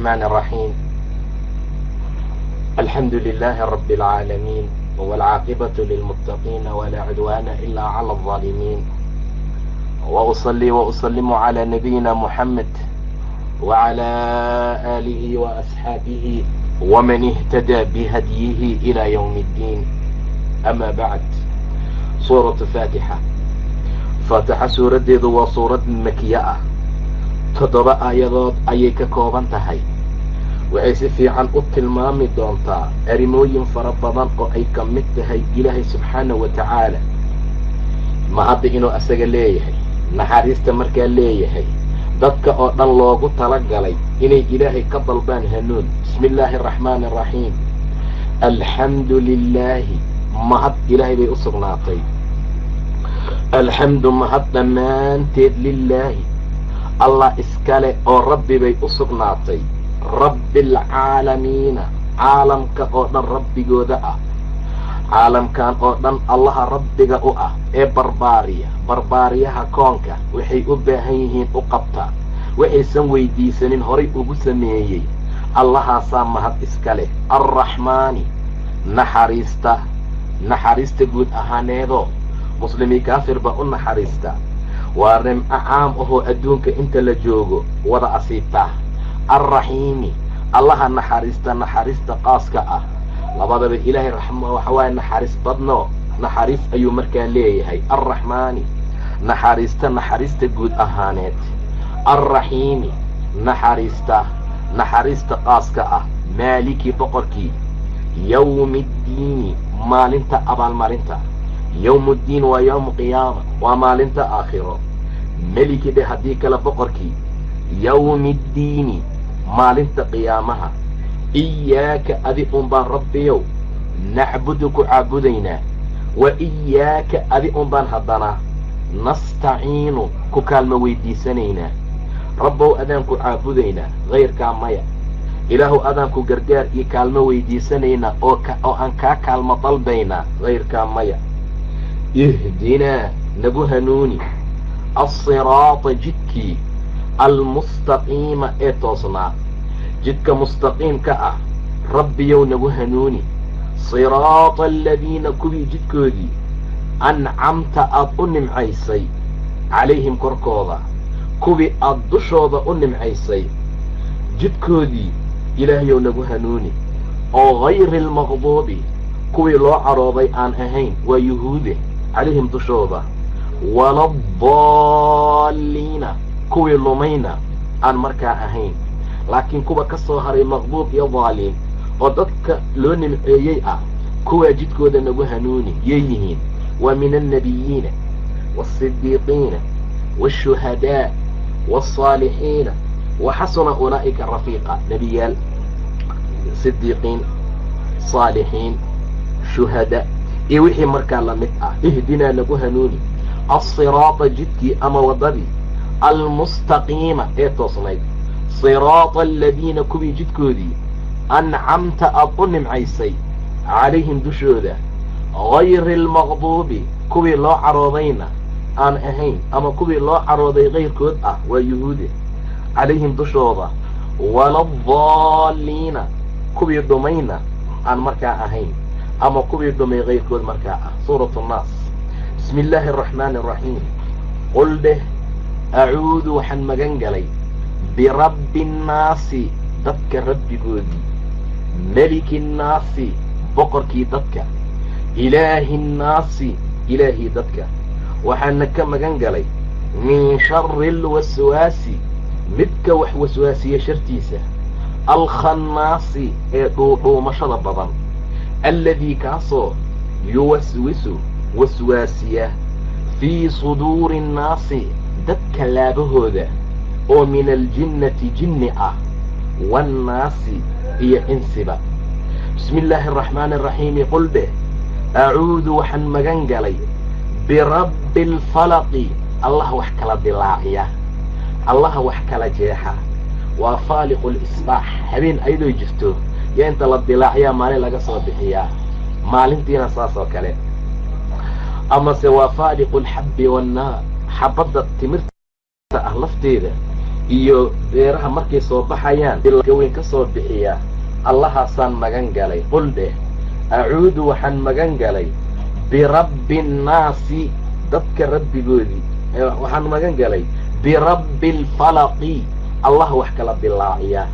الرحمن الرحيم. الحمد لله رب العالمين، والعاقبة للمتقين ولا عدوان إلا على الظالمين، وأصلي وأسلم على نبينا محمد وعلى آله وأصحابه ومن اهتدى بهديه إلى يوم الدين. أما بعد، سورة فاتحة سورة وسورة مكية 7 aayadood ayay ka kooban tahay. waxay si fiican u tilmaami doontaa arrimooyin fara badan oo ay ka mid tahay ilaahay subxaanahu wa tacaala ma hadda inuu asaga leeyahay naxariista markaa leeyahay dadka oo dhan loogu talagalay inay ilaahay ka dalbaan hanuun. bismi illaahi araxmaani araxiim. alxamdu lilaahi, mahad ilaahay bay u sugnaatay. alxamdu mahad dhammaanteed lilaahi allah iskale oo rabbi bay u sugnaatay. rabbialcaalamiina, caalamka oo dhan rabbigooda ah. caalamkan oo dhan allaha rabbiga u ah ee barbaariyaha koonka waxay u baahan yihiin u qabta, waxaysan weydiisanin horay ugu sameeyey. allahaasaa mahad iska leh. arraxmaani, naxariista guud ahaaneedoo muslimi kaafirba u naxariista. waa nimco caam ahoo adduunka inta la joogo wada asiibta. alraxiimi, allaha naxariista qaaska ah. labadaba ilaahay waxawaaye naxariis badno, naxariis ayuu markaa leeyahay. alraxmaani, naxariista guud ahaaneed. alraxiimi, naxariista qaaska ah. maaliki, boqorkii. yawmiddiini, maalinta abaalmarinta. yawmuddiin waa yawmu qiyaama, waa maalinta aakhiro. meliki dhe haddii kale boqorkii. yawmiddiini, maalinta qiyaamaha. iyaaka adi un baan rabbiyow nacbudu ku caabudaynaa, wa iyaaka adi un baan haddana nastaciinu ku kaalmo weydiisanaynaa. rabbow adaan ku caabudaynaa, hayrkaa maya. ilaahu adaan ku gargaar iyo kaalmo weydiisanaynaa oo aan kaa kaalmo dalbaynaa, hayrkaa maya. ihdinaa, nagu hanuuni. alsiraata, jidkii. almustaqiima, ee toosnaa. jidka mustaqiimka ah rabbiyow nagu hanuuni. siraata aladiina, kuwii jidkoodii ancamta aad u nimcaysay calayhim korkooda, kuwii aad dushooda u nimcaysay jidkoodii ilaahayow nagu hanuuni. oo hayri almaqduubi, kuwii loo carooday aan ahayn, waa yuhuude, calayhim dushooda. waladaalliina, kuwii lumayna aan markaa ahayn, laakiin kuwa ka soo haray maqduub iyo daaliin oo dadka loo nimceeyey ah, kuwaa jidkooda nagu hanuuni yay yihiin. wa min annabiyiina waasidiiqiina waashuhadaa waasaalixiina waxasuna ulaa'ika rafiiqa. nebiyaal, sidiiqiin, saalixiin, shuhada iyo wixii markaa la mid ah. ihdinaa, nagu hanuuni. alsiraata, jidkii ama waddadii. almustaqiima, ee toosnayd. siraata aladiina, kuwii jidkoodii ancamta aad u nimcaysay calayhim dushooda. hayri almaqduubi, kuwii loo caroodayna aan ahayn, ama kuwii loo carooday kayrkood ah, waa yuhuude, calayhim dushooda. waladaalliina, kuwii dhumayna aan markaa ahayn, ama kuwii dhumay kayrkood markaa ah. suuratu nnaas. bismi illaahi araxmaani araxiim. qul dheh acuudu, waxaan magan galay birabbi nnaasi, dadka rabbigoodii. meliki nnaasi, boqorkii dadka. ilaahi nnaasi, ilaahii dadka. waxaana ka magan galay min shari alwaswaasi, midka wax waswaasiya shartiisa. alkhannaasi, ee dhuumashada badan. alladii kaasoo yuwaswisu waswaasiya fii suduuri innaasi, dadka laabahooda oo min aljinnati jinni ah, waannaasi iyo insiba. bismi illaahi araxmaani araxiimi. qul dheh acuudu, waxaan magan galay birabbi alfalaqi, allaha wax kala dilaaciya, allaha wax kala jeexa. waa faaliqu lisbaax, habeen ayadoo jirto yaa inta la dilaaciyaa maalin laga soo bixiyaa, maalintiina saas oo kale. amase waa faaliqu alxabbi waannaar, xabadda timirta ah lafteeda iyo beeraha markay soo baxayaan dilka weyn ka soo bixiya allahaasaan magan galay. qul dheh acuudu waxaan magan galay birabbi nnaasi dadka rabbigoodii, waxaan magan galay birabbi alfalaqi allah wax kala dilaaciya,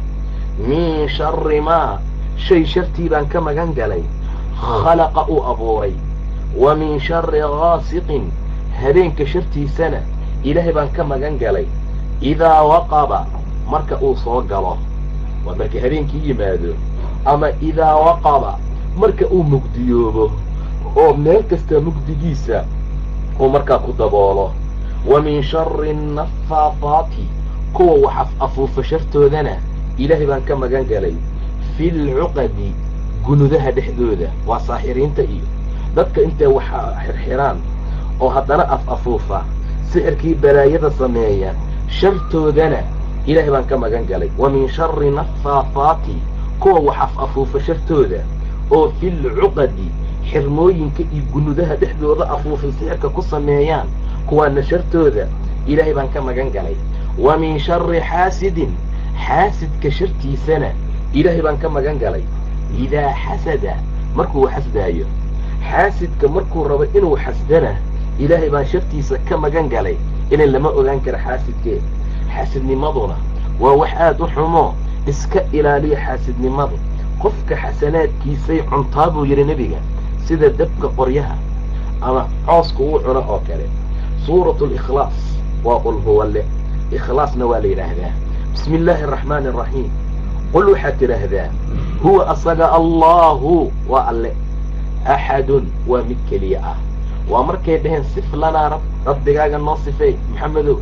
min shari maa shay shartii baan ka magan galay khalaqa uu abuuray, wa min shari gaasiqin habeenka shartiisana ilaahay baan ka magan galay idaa waqaba marka uu soo galo, waa marka habeenkii yimaado, ama idaa waqaba marka uu mugdiyoobo oo meel kasta mugdigiisa uu markaa ku daboolo, wa min shari nafaafaati kuwa wax afuufa shartoodana ilaahay baan ka magan galay fi lcuqadi gunudaha dhexdooda, waa saaxiriinta iyo dadka intay wax xirxiraan oo haddana afuufa sixirkii balaayada sameeya shartoodana ilaahay baan ka magan galay, wa min shari nafaafaati kuwa wax afuufa shartooda oo fi lcuqadi xirmooyinka iyo gunudaha dhexdooda afuufay sixirka ku sameeyaan kuwaana shartooda ilaahay baan ka magan galay, wa min shari xaasidin xaasidka shartiisana ilaahay baan ka magan galay idaa xasada markuu xasdaayo, xaasidka markuu rabo inuu xasdana ilaahay baan shartiisa ka magan galay, inan lama ogaan kara xaasidkee. xaasidnimaduna waa wax aad u xumo, iska ilaaliya xaasidnimadu, qofka xasanaadkiisay cuntaa buu yidhi nebiga, sida dabka qoryaha ama cooska uu cuno oo kale. suuratu alikhlaas waa qul huwa le, ikhlaasna waa la yidhaahdaa. bismi illaahi araxmaani araxiim, qul waxaad tidhaahdaa huwa asaga allaahu waa alle, axadun waa mid keliya ah. waa markay dhaheen sif lanaa rabbigaaga noo sifeey maxamedow,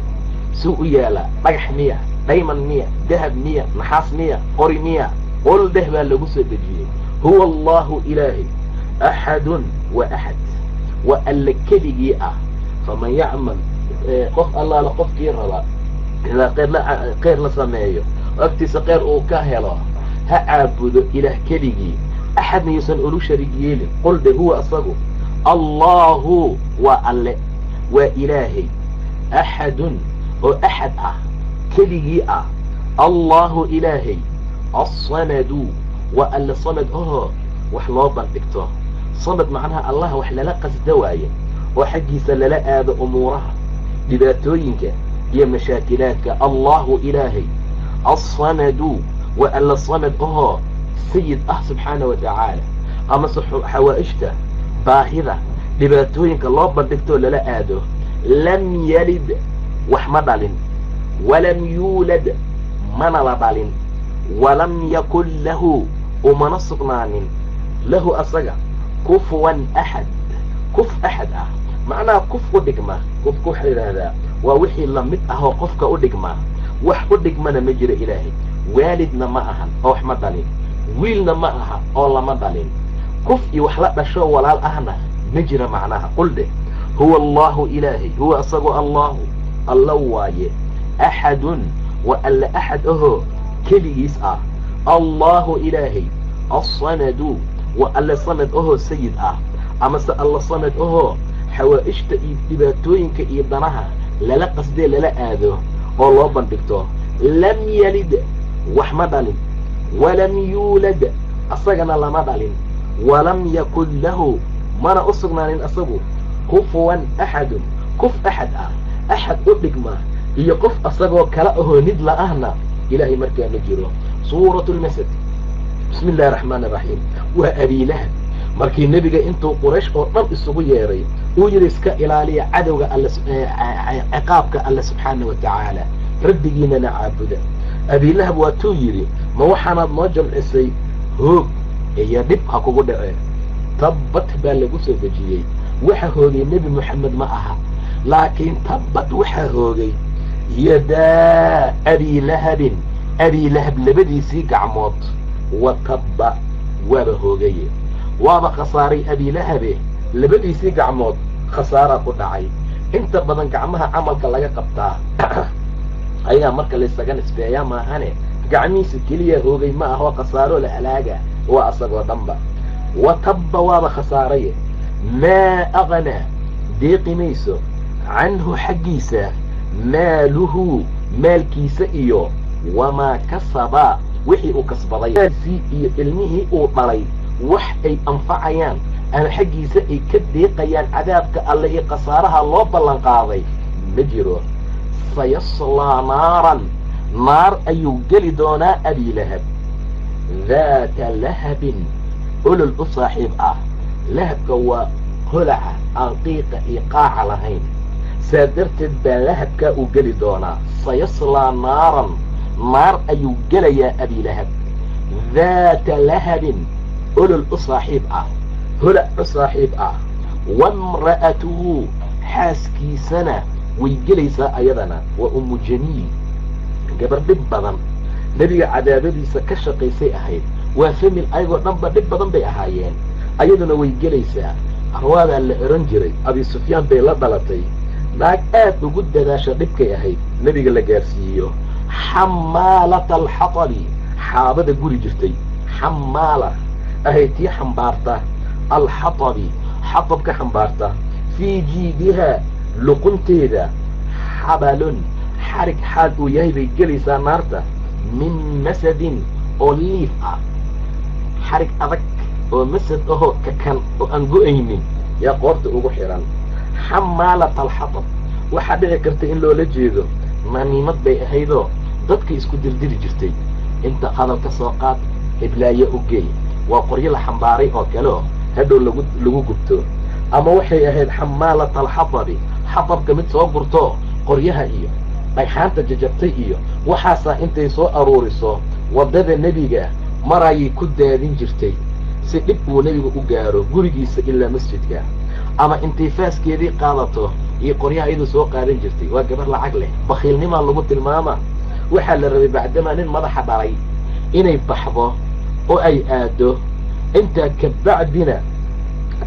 suu u yaalaa, dhagax miya, dhayman miya, dahab miya, naxaas miya, qori miya? qol dheh baa lagu soo dejiyey huwa allaahu ilaahay axadun waa axad, waa alle keligii ah. faman yacmal qof allaala qofkii raba ilaa khayr la sameeyo oo agtiisa khayr uu ka helo ha caabudo ilaah keligii, axadna yuusan ulu sharig yeelin. qol dheh huwa asagu allaahu waa alle, waa ilaahay, axadun oo axad ah keligii ah, allaahu ilaahay, assamadu waa alle samad ahoo wax loo bandhigto. samad macnaha allah wax lala qasda waaye oo xaggiisa lala aado umuuraha dhibaatooyinka iyo mashaakilaadka. allaahu ilaahay, assamadu waa alle samad ahoo sayid ah subxaana wa tacaala, amase xawaa'ijta baahida dhibaatooyinka loo bandhigtoo lala aado. lam yalid wax ma dhalin, walam yuulad mana la dhalin, walam yakun lahu umana sugnaanin lahu asaga kufuwan axad, kuf axad ah macnaha kuf u dhigma. kufka waxaa yidhaahdaa waa wixii lamid ah oo qofka u dhigmaa, wax u dhigmana ma jiro ilaahay. waalidna ma ahan oo wax ma dhalin, wiilna ma aha oo lama dhalin, kuf iyo wax la dhasho walaal ahna ma jira macnaha. qul dheh huwa allaahu ilaahay, huwa asagoo allaahu alla waaye, axadun waa alle axad ahoo keligiis ah, allaahu ilaahay, assamadu waa alle samad ahoo sayid ah, amase alle samad ahoo xawaa'ijta iyo dhibaatooyinka iyo danaha lala qasdee lala aado oo loo bandhigto. lam yalid wax ma dhalin, walam yuulad asagana lama dhalin, walam yakun lahu mana u sugnaanin asagu kufuwan axadun, kuf axad ah, axad u dhigma iyo qof asagoo kala ahoo nid la-ahna ilaahay markaa ma jiro. suuratu lmasad, bismi illahi araxmaan araxiim, waa abiilahab markii nebiga intuu quraysh oo dhan isugu yeeray uu yidhi iska ilaaliya cadowga alle, ciqaabka alle subxaana wa tacaala, rabbigiinana caabuda. abiilahab waatuu yidhi ma waxaanaad noo jamcisay hoog iyo dhib ha kugu dhaceen. tabbat baa lagu soo dejiyey, waxa hoogay nebi moxamed ma aha, laakiin tabbat waxaa hoogay yadaa abiilahabin, abiilahab labadiisii gacmood, wa tabba waaba hoogaye, waaba khasaaray abiilahabe, labadiisii gacmood khasaaraa ku dhacay. inta badan gacmaha camalka laga qabtaa ayaa marka laysaga nisbeeyaa maahane gacmihiisa keliya hoogay ma ahoo khasaaroo la halaaga waa asagoo dhanba. wa tabba waaba khasaaraye, maa aqnaa deeqi mayso canhu xaggiisa maaluhu maalkiisa iyo wamaa kasabaa wixii uu kasbaday maalsii iyo ilmihii uu dhalay wax ay anfacayaan ama xaggiisa ay ka deeqayaan cadaabka alle iyo khasaaraha loo ballan qaaday ma jiro sayaslaa naaran naar ayuu geli doonaa abi lahab daata lahabin olol u saaxiib ah lahabka waa holaca aan qiiqa iyo qaaca lahayn saa darteed baa lahabkaa uu geli doonaa sayaslaa naaran naar ayuu gelayaa abi lahab daata lahabin olol u saaxiib ah holac u saaxiib ah wamra'atuhu xaaskiisana way gelaysaa ayadana waa ummu jamiil gabar dhib badan nebiga cadaabadiisa ka shaqaysay ahayd waa famil ayagoo dhanba dhib badan bay ahaayeen ayaduna way gelaysaa arwaadaa la ohan jiray abi sufyaan bay la dhalatay naag aad ugu dadaasha dhibkay ahayd nebiga la gaarsiiyo xamaalata alxatabi xaabada guri jirtay xamaala ahayd tii xambaarta alxatabi xatab ka xambaarta fii jiidihaa luqunteeda xabalun xarig xaal uu yahay bay gelaysaa naarta min masadin oo liif ah xarig adag oo masad ahoo kakan oo aan go-aynin yaa qoorta ugu xihan xamaalata alxatab waxaa dhici karta in loola jeedo namiimad bay ahaydoo dadka isku dirdiri jirtay inta hadal ka soo qaad hiblaayo u geey waa qoryo la xambaaray oo kaleo hadhow lagu gubto ama waxay ahayd xamaalata alxatabi xatabka mid soo gurto qoryaha iyo dhagxaanta jajabtay iyo waxaasaa intay soo aruuriso waddada nebiga marayay ku daadin jirtay si dhib uu nebigu u gaaro gurigiisa ilaa masjidka ama intay faaskeedii qaadato iyo qoryaha iyadu soo qaadan jirtay waa gabar lacag leh bakhiilnimaa lagu tilmaama waxaa la rabay bacdamaa nin madaxa dhalay inay baxdo oo ay aado intaa kabacdina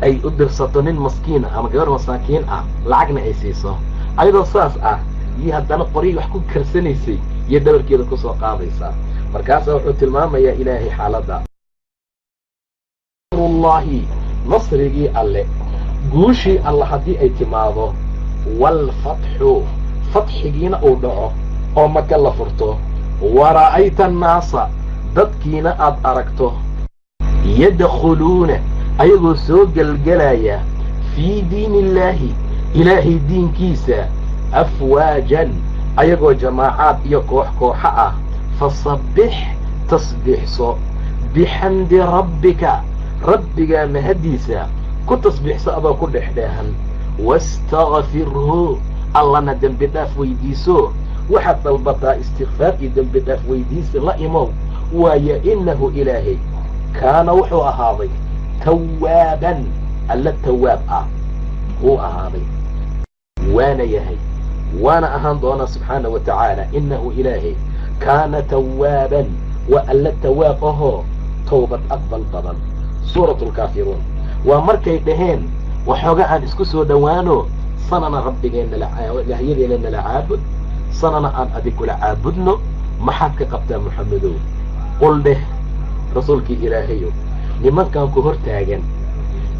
ay u dirsato nin maskiina ama gabar masaakiin ah lacagna ay siiso ayadoo saas ah iyo haddana qoryihii wax ku karsanaysay iyo dhabarkeeda ku soo qaadaysaa markaasaa wuxuu tilmaamayaa ilaahay xaaladda llahi nasrigii alle guushii alle haddii ay timaado waalfatxu fatxigiina uu dhaco oo maka la furto wara'ayta annaasa dadkiina aad aragto yadkhuluuna ayagoo soo gelgelaya fii diini illaahi ilaahay diinkiisa afwaajan ayagoo jamaacaad iyo koox kooxa ah fasabbix tasbiixso bixamdi rabbika rabbigaa mahadiisa ku tasbiixso adoo ku dhexdheehan wastakfirhu allana dembi dhaaf weydiiso waxaad dalbataa istikfaar iyo dembi dhaaf weydiisa la imow waayo innahu ilaahay kaana wuxuu ahaaday tawaaban alla tawaab ah wuu ahaaday waana yahay waana ahaan doonaa subxaana wa tacaala innahu ilaahay kaana tawaaban waa alla tawaab ahoo towbad aqbal badan suuratu lkaafiruun waa markay dhaheen waxooga aan isku soo dhowaano sanana rabbigeenna ilaahyadeena nala caabud sanana aan adigula caabudno maxaad ka qabtaa moxamedow qul dheh rasuulkii ilaahayow nimankan ku hor taagan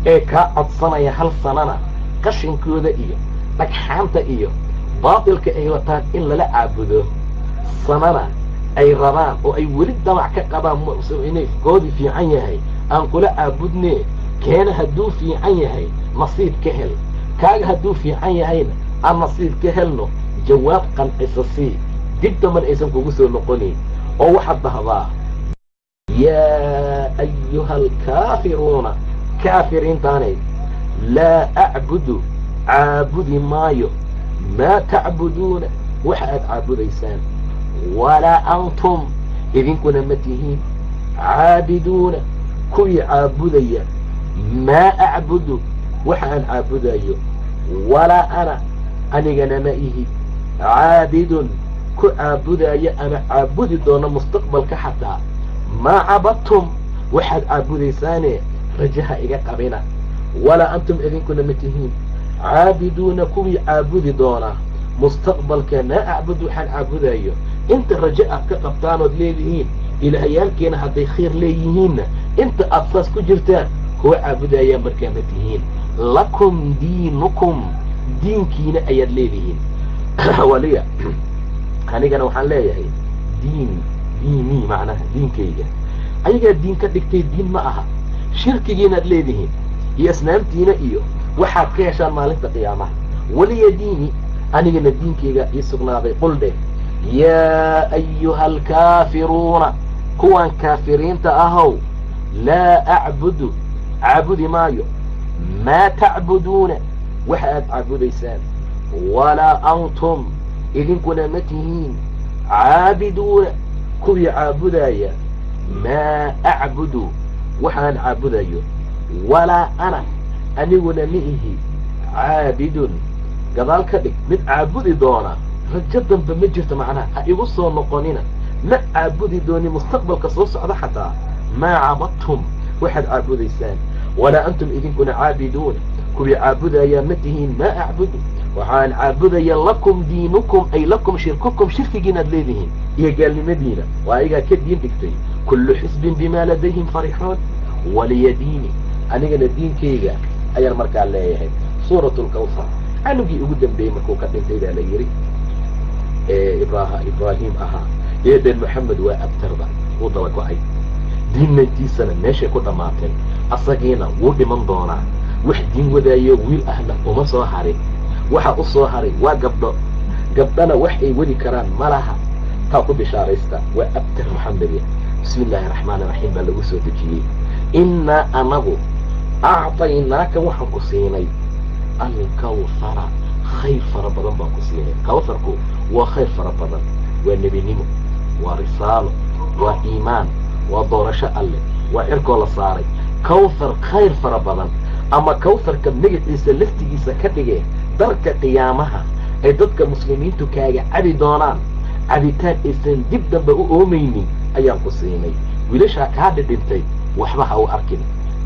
ee kaa codsanaya hal sanana qashinkooda iyo dhagxaanta iyo baatilka ay wataan in lala caabudo sanana ay rabaan oo ay weli damac ka qabaan inay koodii fiican yahay aan kula caabudnee keena hadduu fiican yahay nasiib ka hel kaaga hadduu fiican yahayna aan nasiib ka helno jawaab qancisa sii dib daman aysan kugu soo noqonayn oo waxaad dhahdaa yaa ayuha alkaafiruuna kaafiriintaanay laa acbudu caabudi maayo maa tacbuduuna waxa aad caabudaysaan walaa antum idinkuna ma tihiin caabiduuna kuwii caabudaya maa acbudu waxa aan caabudayo walaa ana anigana ma ihi caabidun ku caabudaya ama caabudi doona mustaqbalka xataa maa cabadtum waxaad caabudaysaane rajaha iga qabina walaa antum idinkuna ma tihiin caabiduuna kuwii caabudi doona mustaqbalka maa acbud waxaan caabudayo inta rajo aad ka qabtaanood leedihiin ilaahayaalkeena hadday khayr leeyihiinna inta aad saas ku jirtaan kuwa caabudayaa markaa ma tihiin lakum diinukum diinkiina ayaad leedihiin waliya anigana waxaan leeyahay diinii macnaha diinkayga ayagaa diin ka dhigtay diin ma aha shirkigiinaad leedihiin iyo asnaamtiina iyo waxaad ka heshaan maalinta qiyaamaha weliya diini anigana diinkayga ii sugnaaday qul dheh yaa ayuha alkaafiruuna kuwan kaafiriinta ahow laa acbudu caabudi maayo maa tacbuduuna waxa aad caabudaysaan walaa antum idinkuna ma tihiin caabiduuna kuwii caabudaya maa acbudu waxaan caabudayo walaa ana aniguna ma ihi caabidun gadaal ka dhig mid caabudi doona rajo dambe ma jirto macnaha ha igu soo noqonina ma caabudi dooni mustaqbalka soo socda xataa maa cabadtum waxaad caabudaysaan walaa antum idinkuna caabiduuna kuwii caabudaya ma tihiin maa acbudu waxaan caabudaya lakum diinukum ay lakum shirkukum shirkigiinaad leedihiin iyo gaalnimadiina waa ayagaa ka diin dhigtay kullu xisbin bimaa ladayhim farixuun waliya diini anigana diinkayga ayaan markaa leeyahay suuratu lkawsar canugii ugu dambeeyey markuu ka dhintay baa la yidhi ibraahim ahaa eeden maxamed waa abtarba wuu daba go-ay diinnantiisana meeshay ku dhammaatay asagiina wuu dhiman doonaa wax diin wadaayo wiil ahna uma soo harin waxa u soo haray waa gabdhana wax ay wadi karaan ma laha taa ku bishaaraysta waa abtar maxamede bismi illaahi raxmaan iraxiim baa lagu soo dejiyey innaa anagu acطaynaaka waxaan ku siinay alkawhara khayr fara badan baan ku siinay kawharku waa khayr fara badan waa nebinimo waa risaalo waa iimaan waa doorasho alleh waa cirkoo la saaray kawhar khayr fara badan ama kawharka magaciisa laftigiisa ka dhigee darka qiyaamaha ay dadka muslimiintu kaaga cabi doonaan cabitaan aysan dib dambe u oomaynin ayaan ku siinay wiilashaa kaa dhidhintay waxba ha u arkin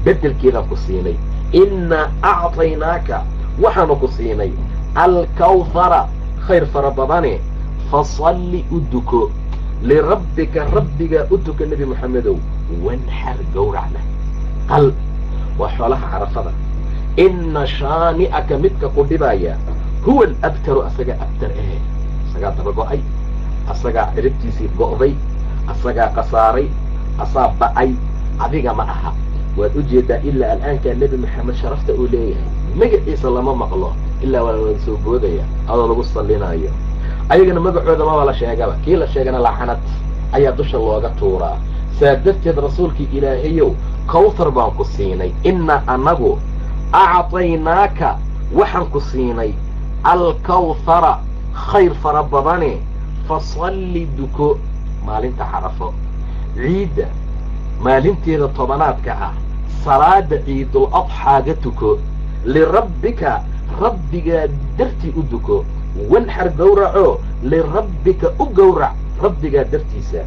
beddelkeedaan ku siinay innaa acطaynaaka waxaanu ku siinay alkawhara khayr fara badane fasalli u duko lirabbika rabbigaa u duko nebi moxamedow wanxar gowracna qal waa xoolaha carafada inna shaani'aka midka ku dhibaya huwa alabtaru asagaa abtar ahe asagaa daba go-ay asagaa ciribtiisii go'day asagaa khasaaray asaa ba'ay adiga ma aha waad u jeedaa ilaa al'aankaa nebi maxamed sharafta uu leeyahay magaciisa lama maqlo ilaa waa laga soo boodaya adoo lagu sallinaayo ayagana magacooda maba la sheegaba kii la sheegana lacanad ayaa dusha looga tuuraa saa darteed rasuulkii ilaahayow kawthar baan ku siinay innaa anagu acطaynaaka waxaan ku siinay alkawhara khayr fara badane fasalli duko maalinta carafo ciidda maalinteeda tobanaadka ah salaada ciidul adxaaga tuko lirabbika rabbigaa dartii u duko wanxar gowraco lirabbika u gowrac rabbigaa dartiisa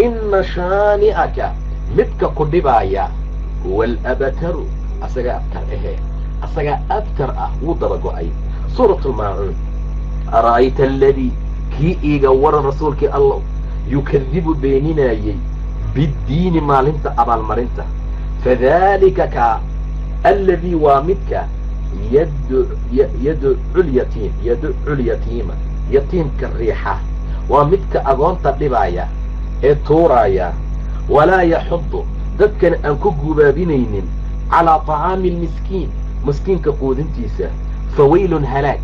inna shaani'aka midka ku dhibaaya huwa alabtaru asagaa abtar ahe asagaa abtar ah wuu daba go-ay suuratu lmaacuun ara'ayta aladii kii iiga waran rasuulkii allow yukadibu beeninaayey biddiini maalinta abaalmarinta fadalika kaa alladii waa midka yadcu lyatiima yatiimka riixa waa midka agoonta dhibaaya ee tuuraaya walaa yaxudu dadkana aan ku gubaabinaynin calaa طacaami almiskiin miskiinka quudintiisa fawaylun halaag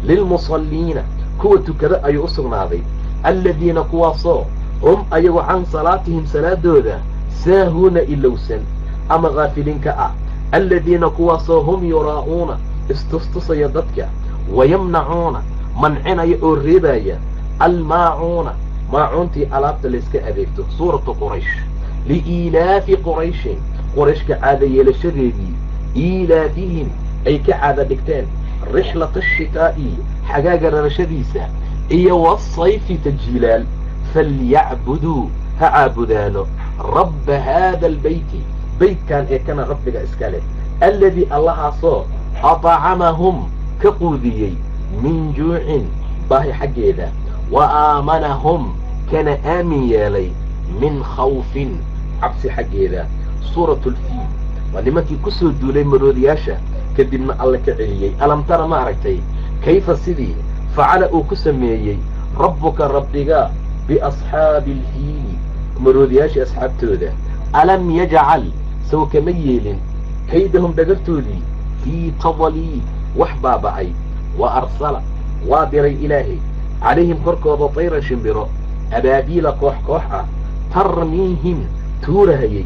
lilmusalliina kuwa tukada ayuu u sugnaaday aladiina kuwaasoo hum ayagu can salaatihim salaadooda saahuuna ilowsan ama kaafiliinka ah aladiina kuwaasoo hum yuraa'uuna istustusaya dadka wayamnacuuna mancinaya oo reebaya almaacuuna maacuuntii alaabta layska adeegto suuratu quraysh liiilaafi qurayshin qurayshka caada yeelashadeedii iilaafihim ay ka caada dhigteen rixlata ashitaa'i xagaaga rarashadiisa iyo wasayfi tajiilaal falyacbuduu ha caabudaano rabba haada albeyti beytkan ee kana rabbiga iska leh alladii allahaasoo atacamahum ka quudiyey min juucin baahi xaggeeda wa aamanahum kana aamin yeelay min khawfin cabsi xaggeeda suuratu lfiil waa nimankii ku soo duulay maroodiyaasha kadibna alla ka celiyey alam tara ma aragtay kayfa sidii facala uu ku sameeyey ربك ربك بأصحاب الفيل مرودياش أصحاب تودا ألم يجعل سو كميل كيدهم دقرتولي في تضليل وحبابعي وأرسل وادري إلهي عليهم كركوض طيرا شمبرو أبابيل كوح كوحة ترميهم تورهي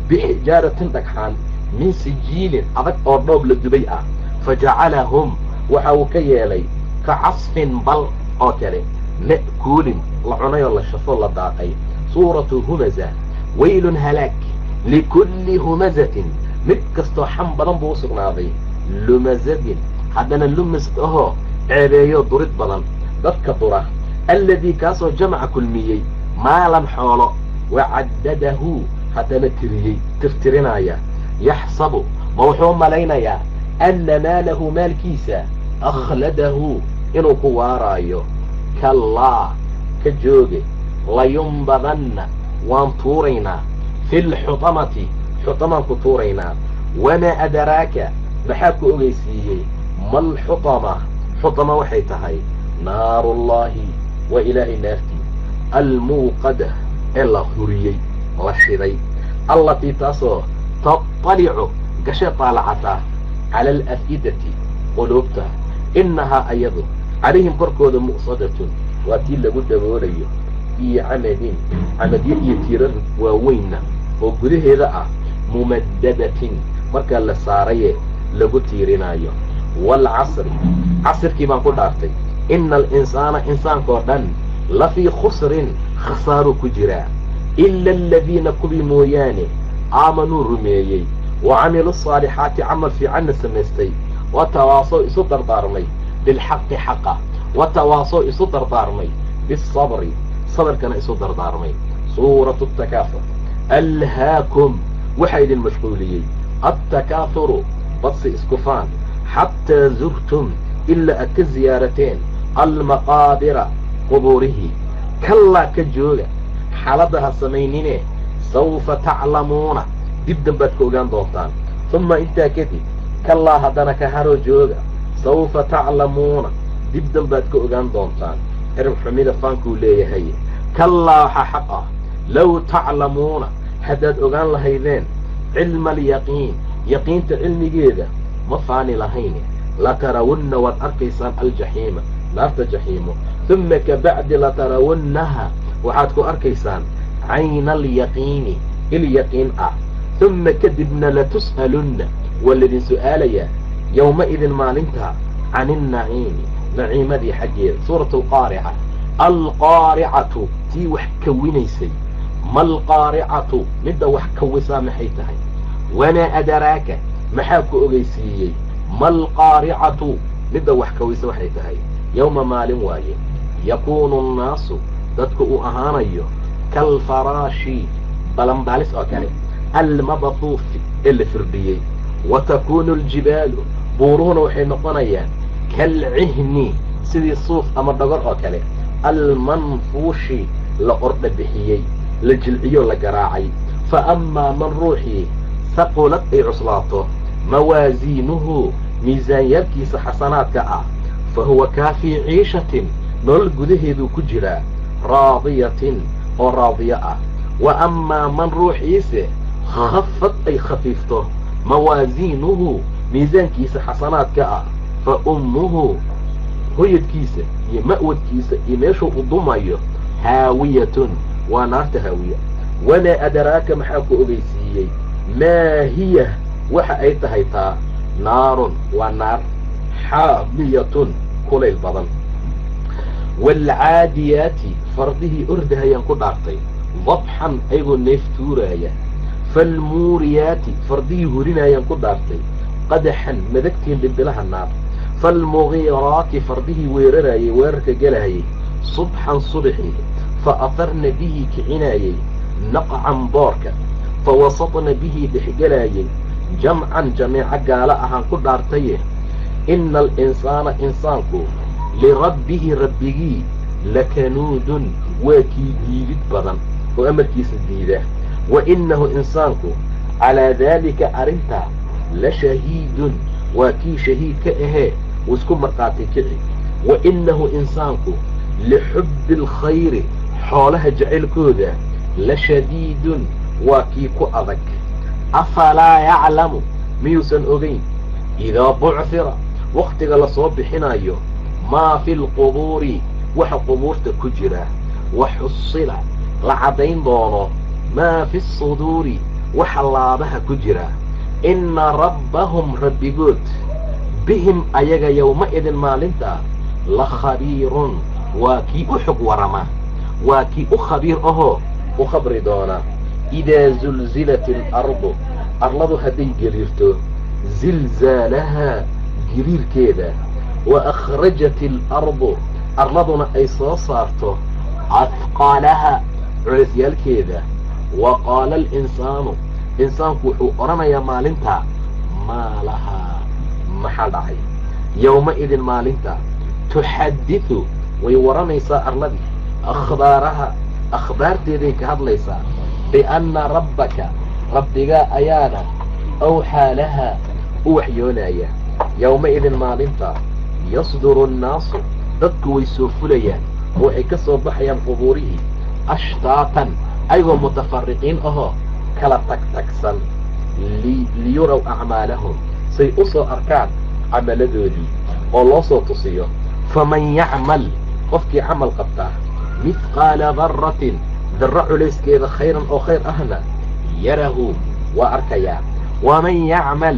بحجارة دكحان من سجيل أضك أرنوب للدبيئة فجعلهم وحوكيالي كعصف بل أوكري مأكول لعنى الله شفو الله داقي سورة همزة ويل هلاك لكل همزة متكستو حنبضا بوصق ناضي لمزة حدنا اللمست اهو عبايو ضرد بضا ضدك ضره الذي كاسو جمع كل ميي مالا حوله وعدده حدنا تريي تفترنايا يحسب موحوم ملينايا أن ماله مال كيسا أخلده إنو كوارايو كالله كجوجي لينبضن وانطورينا في الحطمة حطمة كطورينا وما أدراك بحاك أغيسيي ما الحطمة حطمة وحيتهاي نار الله وإله نافتي الموقدة إلا هريي رشدي التي تصو تطلع كشطالعته على الأفئدة قلوبته إنها أيضا عليهم كركود مؤصدة واتيل لقد بوريه إي عمدين يتيرن ووين وقده ذا ممددة مركا لسارية لقد تيرنايو والعصر عصر كما قلت عرفتي إن الإنسان إنسان قردن لفي خسر خسار كجراء إلا الذين كبموا ياني آمنوا رميي وعملوا الصالحات عمل في عنا سمستي وتواصوا إصدر دارمي بالحق حقا وتواصوا إصدر دارمي بالصبر صبر كان إصدر دارمي سورة التكاثر ألهاكم وحيد المشغوليين التكاثر بطس إسكفان حتى زرتم إلا أكزيارتين المقابر قبوره كلا كجوغة حالدها سمينين سوف تعلمون دبدن باتكوغان دوطان ثم انتا كتي كلا هدنا كهارو جوغة سوف تعلمون دبدن باتكوغان دوطان ارم حميدة فانكو ليه هي كلا حقا لو تعلمون حداد اوغان لهيدين علم اليقين يقين تعلمي جيدة مفاني لهين لترون والأرقيسان الجحيم لارت جحيم ثم كبعد لترونها وحادكو أرقيسان عين اليقين اليقين ثم كدبنا لتسألن والذي سؤاليا يومئذ ما ننتهى عن النعيم نعيم دي حجير سورة القارعة القارعة تي وحكوينيسي ما القارعة مدى وحكوسا محيتها وانا أدراك محاكو أغيسيي ما القارعة مدى وحكوسا محيتها يوم مال واي يكون الناس تدكو أهانيو كالفراشي بلنبالس أوكالي المبطوف اللي فرديي وتكون الجبال بورون وحين قنيان كالعهن سيدي الصوف أمر دقر أوكالي المنفوش لقرب بحيي لجلعيو لقراعي فأما من روحي ثقلت أي عصلاته موازينه ميزان يبكي حسنات كأ فهو كافي عيشة نول قده ذو كجرا راضية وراضية وأما من روحيسه خفت أي خفيفته موازينه ميزان كيس حسنات كأ فأمه هيد كيسة يمأود كيسة يميشو الضمية هاوية ونارت هاوية ولا أدراك محاكو أغيسيي ما هي وحأيت هيتا نار ونار حامية كل البضن والعاديات فرده أردها ينقض عرطي ضبحا أيضا نفتورايا فالموريات فرده هرنا ينقض عرطي قدحا مذكتين بدلها النار فالمغيرات فرده ويرراي ويرك جلهي صبحا صبحي فأثرن به كعناي نقعا باركا فوسطن به بحجلاي جمعا جميعا قالها كل عرطيه إن الإنسان إنسانكو لربه ربه لكنود وكي ديد بدن وأمر كيس الديدة وإنه إنسانكو على ذلك أرنتا لشهيد وكي شهيد كأهي وسكم مرقاتي كعي وإنه إنسانكو lixubbi alkhayri xoolaha jacaylkooda la shadiidun waa kii ku adag afalaa yaclamu miyuusan ogayn idaa bucira wakhtiga lasoo bixinayo maa fi lqubuuri waxa qubuurta ku jira wa xusila la caddayn doono maa fi suduuri waxa laabaha ku jira inna rabbahum rabbigood bihim ayaga yowma-idin maalinta la khabiirun waa kii u xog warama waa kii u khabiir ahoo u khabri doona idaa zulzilat alardu arladu hadday gariirto zilzaalahaa gariirkeeda wa akhrajat alardu arladuna ay soo saarto afqaalaha culasyaalkeeda wa qaala alinsaanu insaanku wuxuu odhanayaa maalinta maa lahaa maxaa dhacay yowma-idin maalinta tuxadiثu way waranaysaa arladii akhbaaraha akhbaarteeday ka hadlaysaa bianna rabbaka rabbigaa ayaana awxaa lahaa u waxyoonaya yowma-idin maalinta yasduru annaasu dadku way soo fulayaan oo waxay ka soo baxayaan qubuurihii ashtaatan ayagoo mutafariqiin ahoo kala tagtagsan liyuraw acmaalahum say u soo arkaan camaladoodii oo loo soo tusiyo faman yacmal qofkii camal qabtaa mihqaala darratin darro culayskeeda khayran oo khayr ahna yarahu waa arkayaa waman yacmal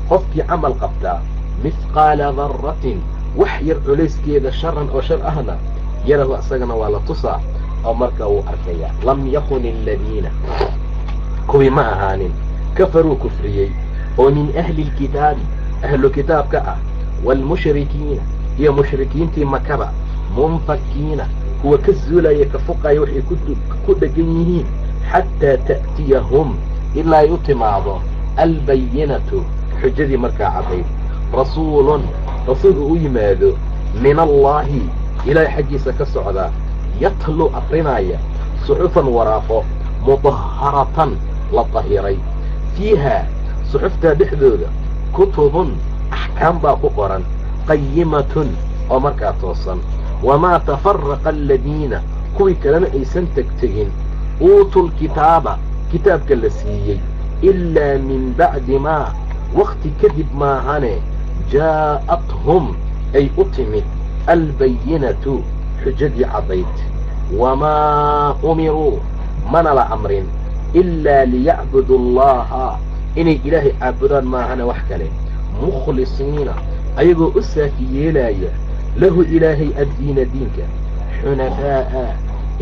qofkii camal qabtaa mihqaala darratin wax yar culayskeeda sharan oo shar ahna yarahu isagana waa la tusaa oo marka wuu arkayaa lam yakun aladiina kuwii ma ahaanin kafaruu kufriyey oo min ahli lkitaabi ahlu kitaabka ah waalmushrikiina iyo mushrikiintii makaba munfakiina kuwa ka zuulaya ka fuqaya waxay ku dhegan yihiin xataa ta'tiyahum ilaa ay u timaado albayinatu xujadii markaa caddayd rasuulun rasuulku u yimaado min allaahi ilaahay xaggiisa ka socda yatlu aqrinaya suxufan waraaqo mudaharatan la tahiray fiihaa suxuftaa dhexdooda kutubun axkaam baa ku qoran qayimatun oo markaa toosan wamaa tafaraqa aladiina kuwii kalena aysan tegtegin uutuu lkitaaba kitaabka la siiyey ilaa min bacdi maa wakti kadib maahane jaa'athum ay u timid albayinatu xujadii caddayd wamaa umiruu mana la amrin ilaa liyacbudu allaha inay ilaahay caabudaan maahane wax kale mukhlisiina ayagoo u saafi yeelaya lahu ilaahay addiina diinka xunafaa'a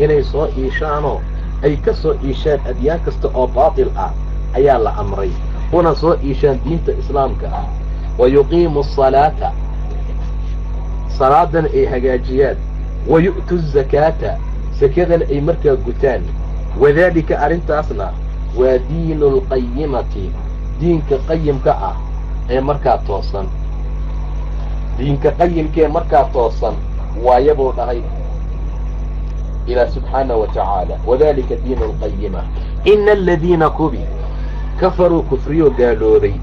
inay soo iishaanoo ay ka soo iishaan adyaan kasta oo baatil ah ayaa la amray una soo iishaan diinta islaamka ah wa yuqiimu asalaata salaadana ay hagaajiyaan wa yu'tu azakaata sakadana ay markaa gutaan wadaalika arrintaasna waa diinu alqayimati diinka qayimka ah ee markaa toosan diinka qayimkaee markaa toosan waayabuu dhahay ilaah subxaanaه wa tacaala wadalika diinu alqayima ina aladiina kubi kafaruu kufriyoo gaaloobay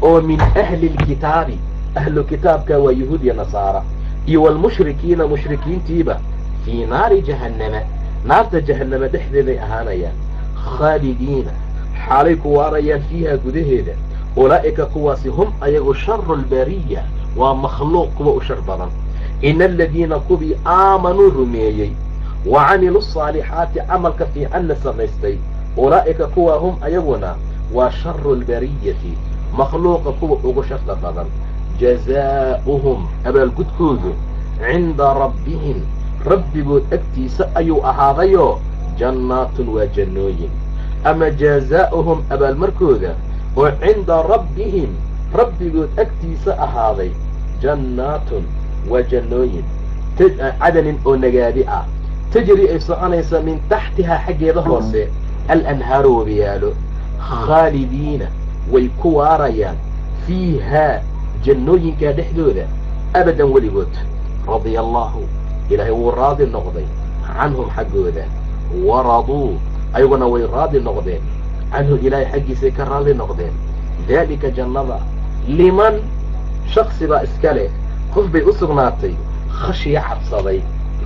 oo min ahli lkitaabi ahlu kitaabka waa yahuud iyo nasaara iyo waalmushrikiina mushrikiintiiba fii naari jahannama naarta jahannama dhexdeeday ahaanayaan khaalidiina xaalay ku waarayaan fiiha gudaheeda ulaa'ika kuwaasi hum ayagu sharu lbariya waa makhluuq kuwa u shar badan ina aladiina kubii aamanuu rumeeyey wa camiluu asaalixaati camalka fiicanna samaystay ulaa'ika kuwa hum ayaguna waa sharu lbariyati makhluuqa kuwa ugu sharta badan jazaa'uhum abaalgudkoodu cinda rabbihim rabbigood agtiisa ayuu ahaadayoo jannaatun waa jannooyin ama jazaa'uhum abaalmarkooda oo cinda rabbihim rabbigood agtiisa ahaaday jannaatun waa jannooyin cadanin oo nagaadi ah tajri ay soconaysa min taxtihaa xaggeeda hoose alanhaaru wabiyaalo khaalidiina way ku waarayaan fiihaa jannooyinkaa dhexdooda abadan weligood radia allaahu ilaahay wuu raadi noqday canhum xaggooda waraduu ayaguna way raadi noqdeen canhu ilaahay xaggiisay ka raadi noqdeen daalika jannada liman shaksi baa iska leh qof bay u sugnaatay khashiya cabsaday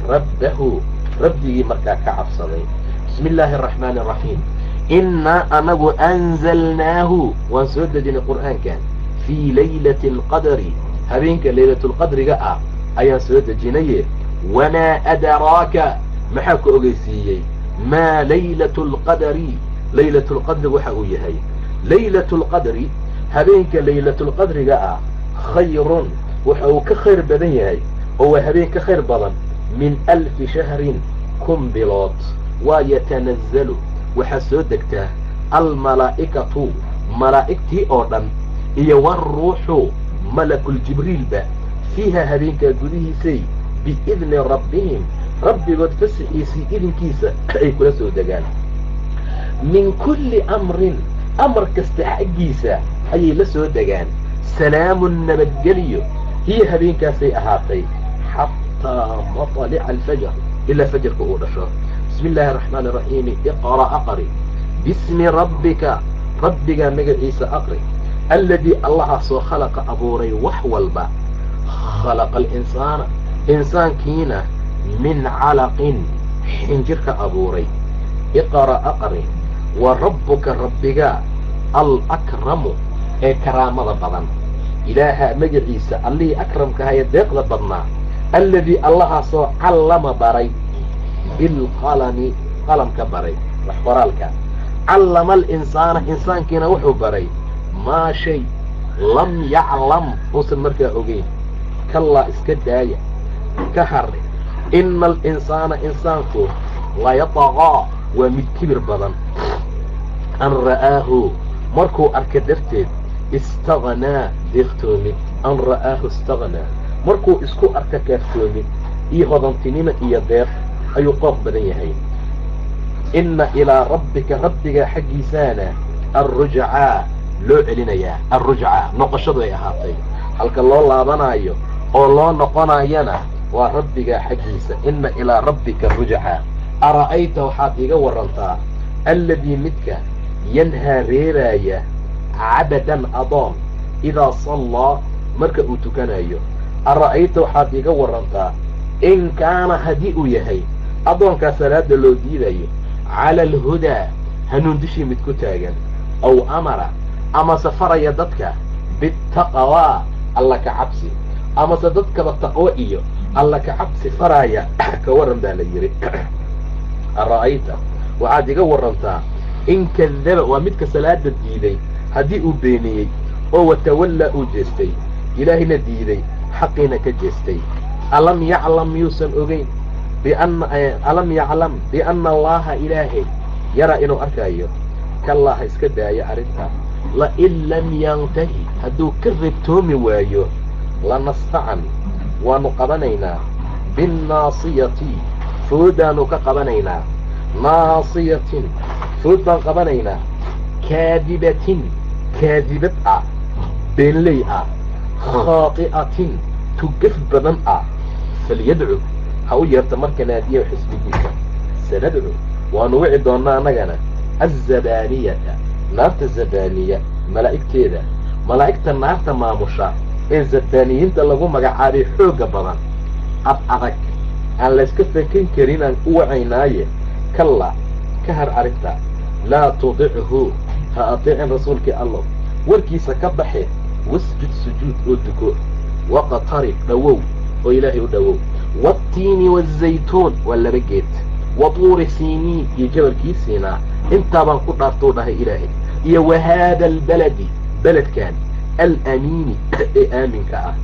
rabbahu rabbigii markaa ka cabsaday. bismi illaahi araxmaani araxiim. innaa anagu anzalnaahu waan soo dejinay qur'aankan fii laylati alqadri habeenka laylatulqadriga ah ayaan soo dejinaye wamaa adraaka maxaa ku ogeysiiyey maa laylatu lqadri laylatulqadri waxa uu yahay. laylatulqadri habeenka laylatulqadriga ah khayrun waxa uu ka khayr badan yahay oo waa habeen ka khayr badan min alfi shahrin kun bilood. waa yatanazzalu waxaa soo degtaa almalaa'ikatu malaa'igtii oo dhan iyo waruuxu malakuljibriilba fiiha habeenkaa gudihiisay biidni rabbihim rabbigood fasaxiisii idinkiisa ay kula soo degaan. min kulli amrin amar kasta xaggiisa ayay la soo degaan. salaamun nabadgeliyo hiya habeenkaasay ahaatay xataa matalica alfajr ilaa fajarka uu dhasho. bismi illaahi araxmaani araxiimi. iqra' aqri bismi rabbika rabbigaa magaciisa aqri alladii allahaasoo khalaqa abuuray wax walba. khalaqa alinsaana insaankiina min calaqin xinjirka abuuray. iqra' aqri wa rabbuka rabbigaa alakramu ee karaamada badan. ilaaha magaciisa allihii akramkaha ee deeqda badnaa alladii allahaasoo callama baray bilqalami qalamka baray wax qoraalka. callama alinsaana insaankiina wuxuu baray maa shay lam yaclam uusan markaa ogeyn. kallaa iska daaya ka har ina alinsaana insaanku layataqaa waa mid kibir badan an ra'aahu markuu arka darteed istaghnaa deeqtoomid. an ra'aahu istaghnaa markuu isku arka kaaftoomid iyo hodantinimo iyo deeq ayuu qooq badan yahay. inna ilaa rabbika rabbigaa xaggiisaana arrujcaa loo celinayaa. arrujcaa noqoshadu ay ahaatay halka loo laabanaayo oo loo noqonayana waa rabbigaa xaggiisa. inna ilaa rabbika arrujcaa. ara'ayta waxaad iga warantaa alladii midka yanhaa reeraaya cabadan adoon idaa sallaa marka uu tukanayo. ara'ayta waxaad iga warantaa in kaana haddii uu yahay adoonkaa salaada loo diidayo cala alhudaa hanuun dushii mid ku taagan aw amara amase faraya dadka bitaqwaa alla ka cabsi amase dadkaba taqwo iyo alla ka cabsi faraaya ka waran baa la yidhi. ara'ayta waxaad iga warantaa in kadaba waa midka salaada diiday haddii uu beeniyey oo watawallaa uu jeestay ilaahayna diiday xaqiina ka jeestay. alam yaclam miyuusan ogeyn alam yaclam bianna allaha ilaahay yara inuu arkaayo. kallaa ha iska daaya arrintaa. lain lam yantahi hadduu ka reebtoomi waayo lanastacan waanu qabanaynaa binnaasiyati foodaanu ka qabanaynaa. naasiyatin food baan qabanaynaa kaadibatin kaadibad ah beenley ah khaati'atin tugaf badan ah. falyadcu ha u yeerta marka naadiya xisbigiisa. sanadcu waanu wici doonnaa annagana azzabaaniyata naarta zabaaniya malaa'igteeda. malaa'igta naarta maamusha ee zabaaniyiinta lagu magacaabay xoogga badan ad adag aan layska fakan karin aan u wacaynaaye. kalla ka har arrinta. laa tudichu ha ateecin rasuulkii allah warkiisa ka baxe. wasjud sujuud oo duko. waqtarib dhowow oo ilaahay u dhowow. waatiini waazaytuun waa laba geed. wa tuuri siiniin iyo jabalkii siinaa intaabaan ku dhaartuu dhahay ilaahay. iyo wa haada albaladi beledkan alamiini ee aaminka ah.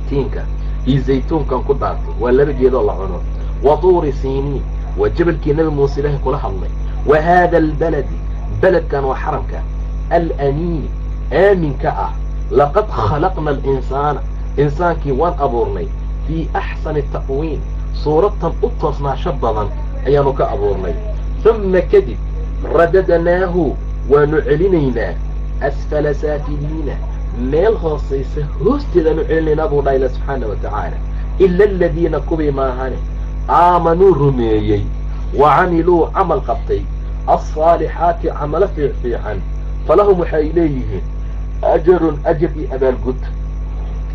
tiinka iyo zaytuunkan ku dhaartay waa laba geedoo la cuno. wa tuuri siiniin waa jabalkii nabi muuse ilaahay kula hadlay. wa haada albaladi beledkan waa xaramka alamiini aaminka ah. laqad khalaqna alinsaana insaankii waan abuurnay fii axsani taqwiim suuradtan u toosnaasho badan ayaanu ka abuurnay. humma kadib radadnaahu waanu celinaynaa asfala saafiliina meel hoosaysa hoosteedaanu celinaynaa buu dhaha ila subxaana wa tacaala. ila aladiina kuwii maahane aamanuu rumeeyey wa camiluu camal qabtay alصaalixaati camalo fiican falahum waxay leeyihiin ajarun ajar iyo abaalgud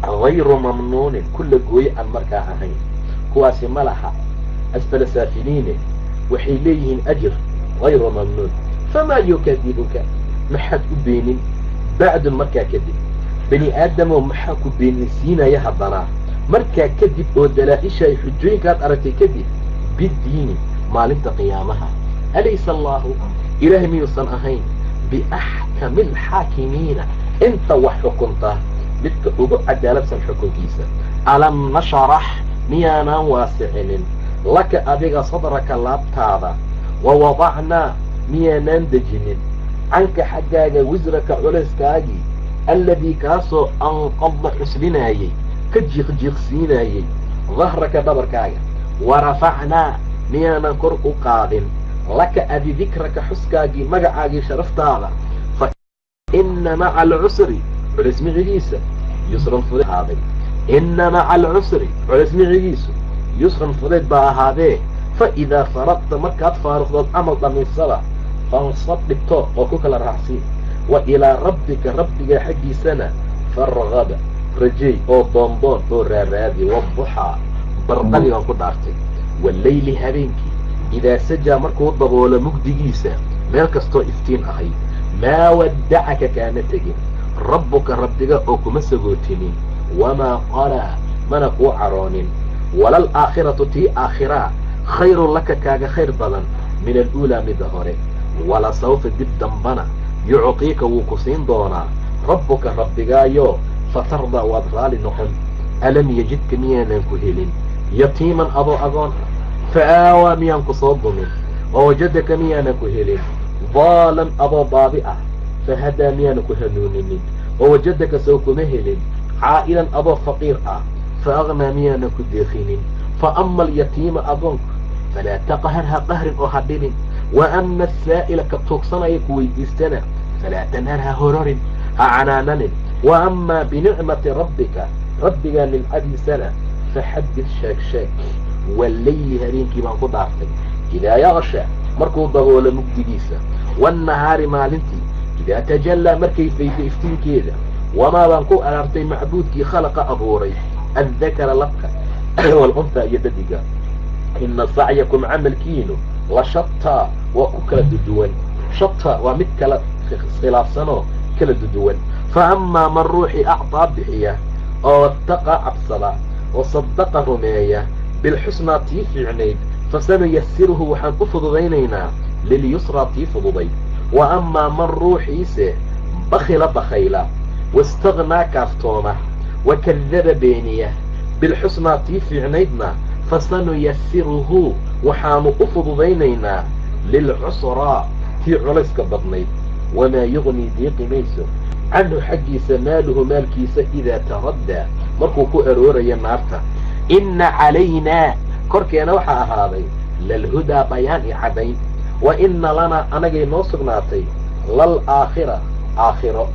hayru mamnuunin kulla gooye aan markaa ahayn. kuwaasi ma laha أسفل سافلين وحيليهن أجر غير ممنون فما يكذبك محد بين بعد المركة كذب بني آدم ومحاك بين سينا يهضنا مركة كذب ودلائشة يحجوين كانت أرتي كذب بالدين ما لنت قيامها أليس الله إله من صنعهين بأحكم الحاكمين انت وحكمته بتقوض عدالة سنحكم كيسا ألم نشرح ميانا واسعين لك أبيغ صدرك اللابتاذا ووضعنا ميانا دجنين عنك حقاق وزرك علسكاقي الذي كاسو أنقض حسلناي كجيخ سيناي ظهرك دبركاقي ورفعنا ميانا كرق قادم لك أبي ذكرك حسكاقي مقعاقي شرفتاذا فإن مع العسر علسمي غيسة يسرا فضيت هذا إن مع العسر علسمي غيسة يسرا فضيت بها هذا فإذا فرقت مكة فارغ الأمر من الصلاة فانصب بالطوق وكوك الرحسين وإلى ربك حقي سنة فالرغبة رجي أو ضنضون أو رارادي والضحى برقلي وانقود عرتي والليل هرينكي إذا سجى مركو الضبول مقدقيسة مالكستو إفتين أخي ما ودعك كانتك ربك أوكو مسقوتني وما قال منقو عرون ولا الآخرة تي آخرة خير لك كاغ خير بلن من الأولى مدهوري ولا سوف جدا بنا يعطيك وكسين دونا ربك يو فترضى وضرال نحن ألم يجدك ميانا كهيلين يتيما أبو أغون فآوى ميان كصوبهم ووجدك ميانا كهيلين ظالم أبو ضابئة فهدى ميانا كهنونين ووجدك سوك مهلين عائلا أبو فقير فأغنى ميانا كديخين فأما اليتيم أبونك فلا تقهرها قهر أحدين وأما السائل كتوكسنا يكوي استنى فلا تنهرها هرور عنانن وأما بنعمة ربك للأبي سنة فحدث شاك والليل هرين كما قد عرفتك إذا يغشى مركو ضغول مبتديسة والنهار مالنتي إذا تجلى مركي في إفتين كذا وما بانكو أرارتي معبودك خلق أبوري الذكر لبك والأنثى يددك إن سعيكم عمل كينو وشطى وكل الدول شطى ومثل خلاف سنة كل الدول فأما من روحي أعطى بحية أو اتقى عبصلا وصدق رمية بالحسنى تيف عنيد فسنيسره وحنقفض بينينا لليسرى تيف ضبي وأما من روحي بخيلة واستغنى كافتومة وكذب بينيه بالحسنى تيف عنيدنا فسنيسره وحان أفض بينينا للعسرى في علسك بطنيد وما يغني ديق ميسو عنه حقي سماله مالكيس إذا تردى مركو كؤرور ينارتا إن علينا كوركي نوحى هذا للهدى بيان عدين وإن لنا أنا جاي نوصغناتي للآخرة آخرة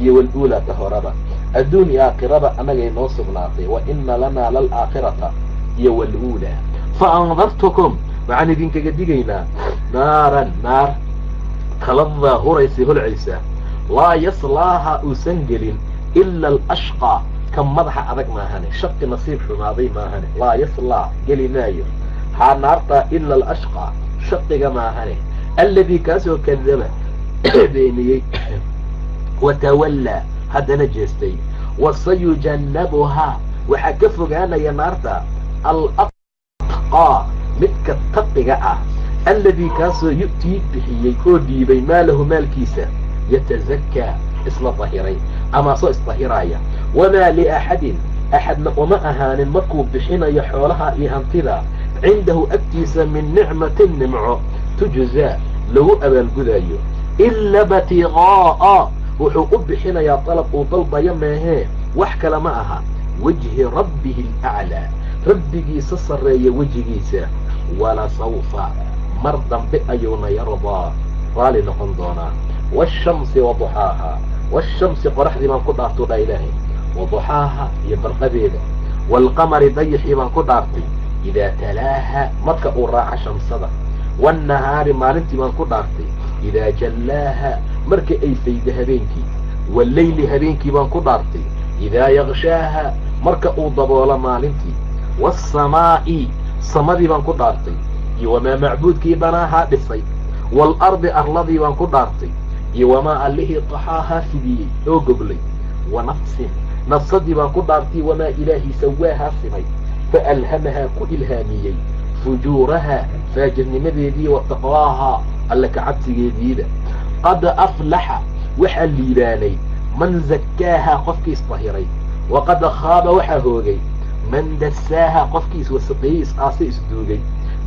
يولدولا تهربا الدنيا قربا أنا جاي نوصغناتي وإن لنا للآخرة يولدولا فأنظرتكم وعن دينك قديقينا نار تلظى هريسي العيسى لا يصلاها أسنجل إلا الأشقى كم مضح أذك ما هني شق نصيب حماضي ما هني لا يصلى قلي ناير حانارتا إلا الأشقى شق ما هني الذي كاسو كذب بيني وتولى هذا نجستي وسيجنبها وحكفك أنا ينارتا الأتقى متك التقى الذي كاسو يؤتي بحي يكودي بين ماله مال كيسا يتزكى اسم طهيرين أما صوص طهيرايا وما لأحد وما أهان مكوب بحين يحولها إيهانتذا عنده أكتيس من نعمة نمع تجزى لو أبا القذايو إلا بتغاء وحقوب بحين يطلب وطلب يمه وحكى معها وجه ربه الأعلى ربك سصر وجهيسا ولا سوف مرضا بأيون يرضى رالي نقندونا والشمس وضحاها والشمس قرح من قدرت إلهي وضحاها يبرقبيده والقمر ضيح من قدرت إذا تلاها مركا أراع شمسدا والنهار مالنت من قدرت إذا جلاها مركا أي سيد هبينكي والليل هبينكي من قدرت إذا يغشاها مركا أضبول مالنتي والسماء samadii baan ku dhaartay iyo wamaa macbuudkii banaahaa dhisay waalardi arladii baan ku dhaartay iyo wamaa allihii taxaahaa fidiyey oo goglay wa nafsin nafsadii baan ku dhaartay wamaa ilaahii sawaahaa simay faalhamahaa ku ilhaamiyey fujuurahaa faajirnimadeedii wa taqwaahaa alla ka cabsigeediida qad aflaxa waxaa liibaanay man zakkaahaa qofkii isdahiray waqad khaaba waxaa hoogay man dassaahaa qofkii iswasaqeeyey is-aasay isduugay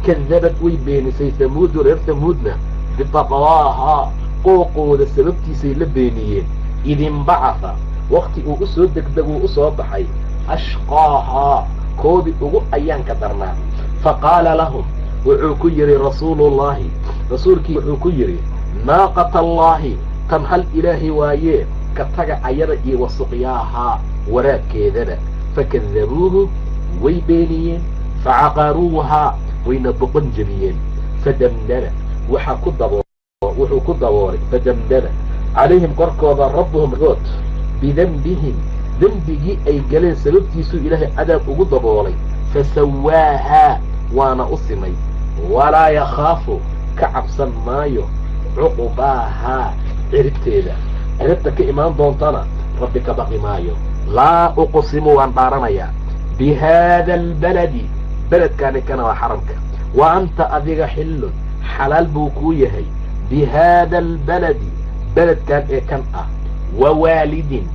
kadabad way beenisay hamuudu reer hamuudna bitaqwaahaa qooqooda sababtiisay la beeniyeen idinbacatha waqti uu u soo degdeguu u soo baxay ashqaahaa koodii ugu ayaanka darnaa faqaala lahum wuxuu ku yidhi rasuulullaahi rasuulkii wuxuu ku yidhi naaqata allaahi tan hal ilaahi waayee ka taga ayada iyo wasuqyaahaa waraabkeedana fakadabuuhu way beeniyeen facaqaruuhaa wayna boqon jebiyeen fadamdama wuxuu ku daboolay fadamdama calayhim korkooda rabbuhum rood bidanbihim dembigii ay galeen sababtiisuu ilaahay cadaab ugu daboolay fasawaahaa waana u simay walaa yakhaafu ka cabsan maayo cuqbaahaa ciribteeda ciribta ka imaan doontana rabbi ka baqi maayo laa uqsimu waan dhaaranayaa bihaada albaladi beledkaani kana waa xaramka wa anta adiga xillun xalaal buu kuu yahay bihaada albaladi beledkan ee kan ah wa waalidin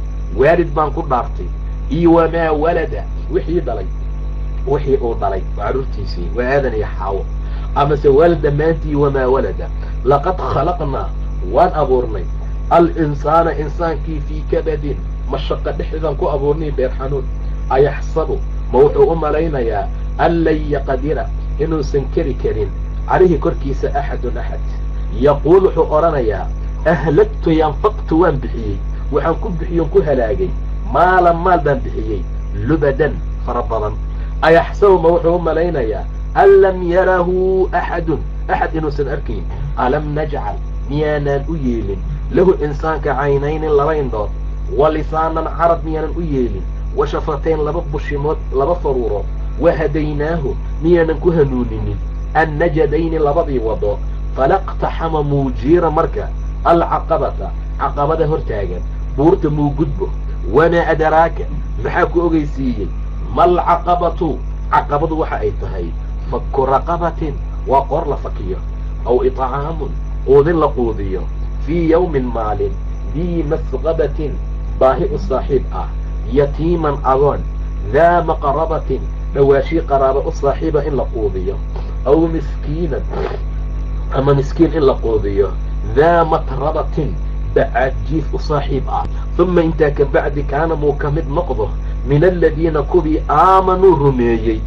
waalid baan ku dhaartay iyo wamaa walada wixii uu dhalay waa carruurtiisii waa aadan iyo xaawo amase waalid dhammaantii wamaa walada laqad khalaqnaa waan abuurnay al-insaana insaankii fii kabadin mashaqa dhexdeedaan ku abuurnay beer xanuun ayaxsabu ma wuxuu u malaynayaa an lan yaqdira inuusan keri karin calayhi korkiisa axadun axad yaquul wuxuu odhanayaa ahlagtu yanfaqtu waan bixiyey waxaan ku bixiyon ku halaagay maalan maal baan bixiyey lubadan fara badan ayaxsabu ma wuxuu u malaynayaa an lam yarahu axadun axad inuusan arkayn alam najcal miyaanaan u yeelin lahu insaanka caynaynin laba indhood wa lisaanan carab miyaanan u yeelin wa shafatayn laba bushimood laba faruurood wahadaynaahu miyaanan ku hanuuninin annajadayni labadii wado falaqtaxama muujiira marka alcaqabata caqabada hortaagan buurta muu gudbo wamaa adraaka maxaa ku ogeysiiyey malcaqabatu caqabadu waxa ay tahay fakku raqabatin waa qoor la fakiyo aw itcaamun quudin la quudiyo fii yawmin maalin dii masqabatin baahi u saaxiib ah yatiiman agoon daa maqrabatin dhawaashii qaraabo u saaxiiba in la quudiyo aw miskiinan ama miskiin in la quudiyo daa matrabatin bacaadjiif u saaxiib ah uma intaa ka bacdi kaana muu ka mid noqdo min aladiina kuwii aamanuu rumeeyey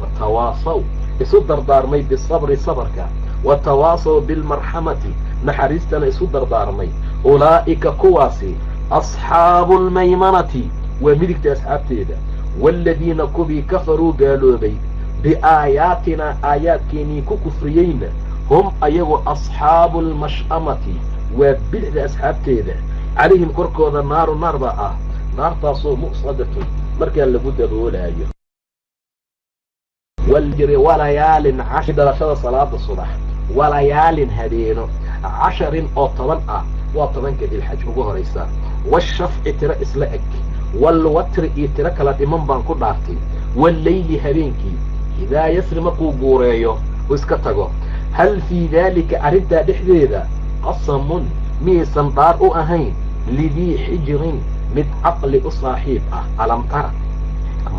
watawaasaw isu dardaarmay bisabri sabarka watawaasaw bilmarxamati naxariistana isu dardaarmay ulaa'ika kuwaasi asxaabu almaymanati waa midigta asxaabteeda waaladiina kuwii kafaruu gaaloobay biaayaatinaa aayaadkeenii ku kufriyeyna hum ayagu asxaabu almash'amati waa bidixda asxaabteeda calayhim korkooda naaru naar baa ah naartaasoo mu'sadatun markaa lagu daboolaayo walayaalin cashi dhalashada salaada subax walayaalin habeeno 10 oo 10 ah waa 10ka dilxaj ugu horaysa washafci tiro isla eg walwatri iyo tiro kala dhiman baan ku dhaartay wallayli habeenkii idaa yasri markuu guureeyo u iska tago hal fii daalika arrintaa dhexdeeda qasamun miyaysan dhaar u ahayn lidii xijrin mid caqli u saaxiib ah alam tara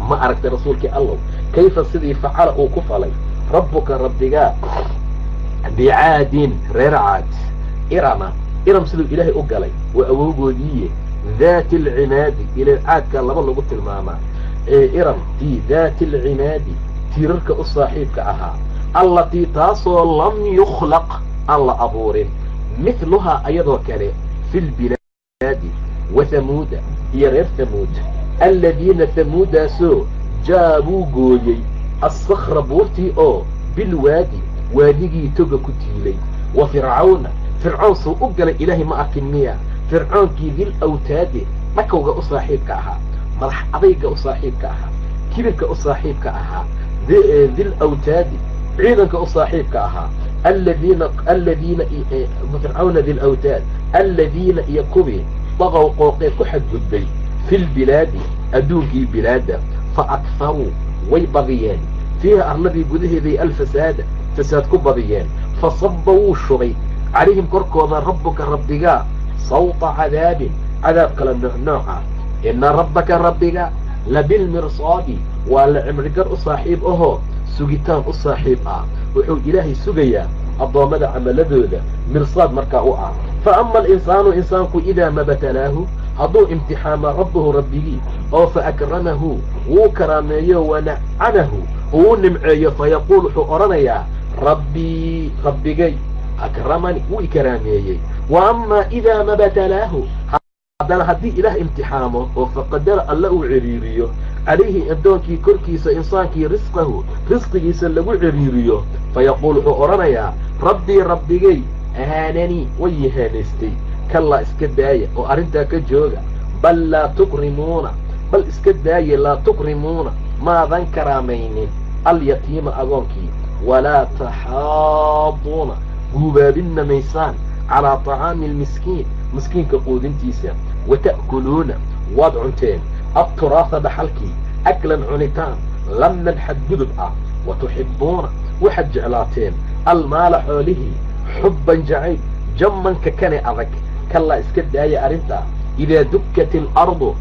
ma aragtay rasuulkii allow kayfa sidii facala uu ku falay rabbuka rabbigaa bicaadin reer caad iram siduu ilaahay u galay waa awowgoodiiye daati alcinaadi ila caadka laba lagu tilmaamaa iram tii daati alcinaadi tiirarka u saaxiibka ahaa allatii taasoo lam yukhlaq aan la abuurin mithluhaa ayadoo kale fi lbilaadi wa hamuuda iyo reer hamuud aladiina hamuudaasoo jaabuu gooyey assakra buurtii oo bilwaadi waadigii toga ku tiilay wa fircawna fircoon suu u galay ilaahay ma arkin miya fircoonkii dil awtaade dhakowga u saaxiibka ahaa madax adayga u saaxiibka ahaa kibirka u saaxiibka ahaa ذي الأوتاد عيدا كأصاحب كأها الذين فرعون ذي الأوتاد الذين يكبي طغوا قوقي كحد قدي في البلاد أدوكي بلاد فأكثروا ويبغيان فيها أرنبي قده ذي الفساد فساد كبغيان فصبوا الشغي عليهم كركوضا ربك ربك صوت عذاب كلا نوعا إن ربك ربك لبالمرصاد والعمرقر أصاحب أهو سجتان أصاحب وحو إلهي سجيا الضوامد عمل ذوذا مرصاد مركاؤا فأما الإنسان إنسانك إذا ما بتلاه هذو امتحان ربه ربه أو فأكرمه وكرميه ونعنه ونمعيه فيقول حقرنيا ربي جاي أكرمني وإكراميه وأما إذا ما بتلاه هذا هدي إله امتحانه وفقدر الله عريريه عليه أدونكي كركيس إنسانكي رزقه سلقو عريريه فيقول حقرنيا ربي جاي أهانني ويهانستي كلا اسكداية وأرنتا كجوغا بل لا تكرمون بل اسكداية لا تكرمون ما ذنكر مين اليتيم أغونكي ولا تحاضون قبابن ميسان على طعام المسكين مسكين كقودين تيسا وتأكلون وضعنتين التراث بحلكي أكلا عنتان لم ننحد قدبا وتحبون وحد جعلاتين المال حوله حبا جعيب جما ككني أذك كلا اسكد آية أرنتا إذا دكت الأرض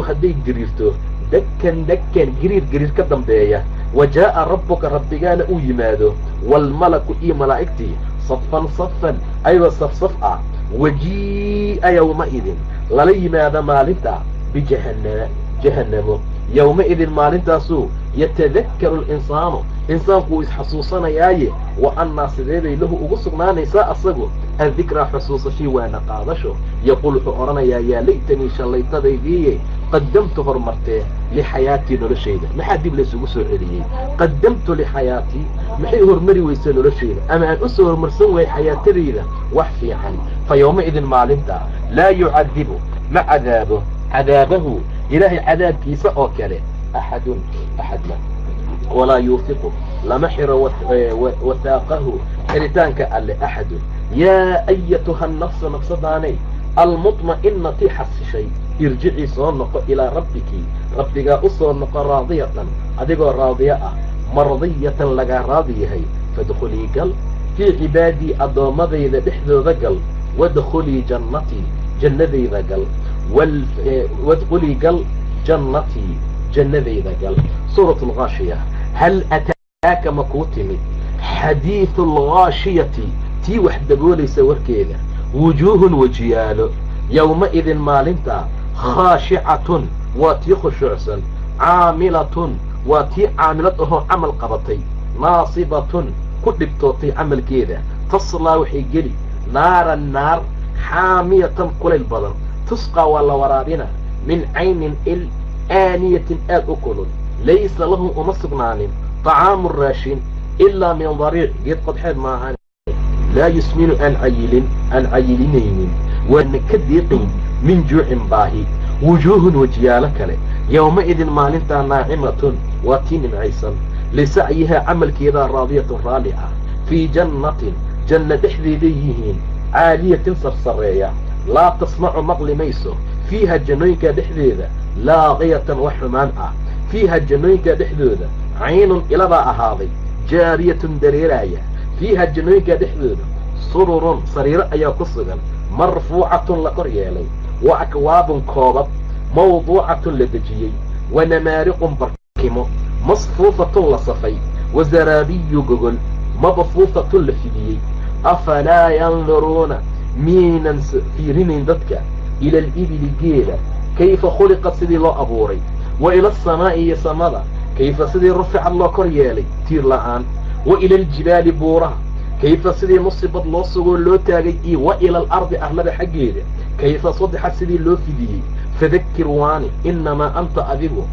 هديك جريرته دكا جرير كدم داية وجاء ربك ربكان يماده والملك ملائكتي صفا أيوة صفا وجيء يومئذ للي ماذا مالنتا بجهنم يومئذ مالنتا سوء يتذكر الإنسان قويس حصوصنا ياي وأن سيدي له أغسقنا نساء الصغر الذكرى حصوص شي وانا قادشو يقول حقرنا يا ليتني شليت ذي قدمت هرمرتي لحياتي نرشيدة ما حد يبلس أسر عليه قدمت لحياتي محي هرمري ويسن نرشيدة أما أن أسر مرسوي حياتي ريدة وحفي عنه فيومئذ معلمتا لا يعذبه مع عذابه إلهي عذاب كيسا أوكاله أحد ما ولا يوثقه لمحر وثاقه كريتانك قال أحد يا أيتها النفس نفسداني المطمئنة حس شيء ارجعي صنق إلى ربك أصنق راضية أدقى راضية مرضية لقى راضية فادخلي قل في عبادي أضامضي ذا بحذو ذقل وادخلي جنتي جنذي ذقل وادخلي قل جنتي جنذي ذقل سورة الغاشية هل أتاك مكوتمي حديث الغاشية تي وحدة قولي سور كذا وجوه وجيال يومئذ مالنتا خاشعة واتي خشعسا عاملة واتي عاملته عمل قبطي ناصبة كل بتوطي عمل كذا تصلى وحي قلي النار حامية كل البلن تسقى ولا ورابنا من عين آنية أكل ليس له أمسقنان طعام الراشين إلا من ضريع قد حد معها لا يسمن أن عيلين وأن كديقين من جوع باهي وجوه وجيالك له يومئذ مالنتا ناعمة واتين عيسا لسعيها عمل كذا راضية رالعة في جنة دحذيديهين عالية صرصرية لا تصنع مقل ميسو فيها الجنويك دحذيدة لاغية وحمانة فيها الجنويك دحذيدة عين إلى باء هذه جارية دريراية فيها الجنويك دحذيدة سرر صريرة أي قصدا مرفوعة لقريالي وأكواب كوبب موضوعة لدجيي ونمارق بركمو مصفوفة لصفي وزرابي جوجل مبفوفة لفديي أفلا ينظرون مينا في رمين ذاتك إلى الإبل جيلة كيف خلقت سيدي الله أبوري وإلى السماء يسمد كيف سيدي رفع الله كريالي تير لعان وإلى الجبال بورا كيف سيدي نصبت الله سقول لو تاقي وإلى الأرض أهلب حقيري كيف صدحت سيدي لو فديه فذكر واني إنما أنت أذبه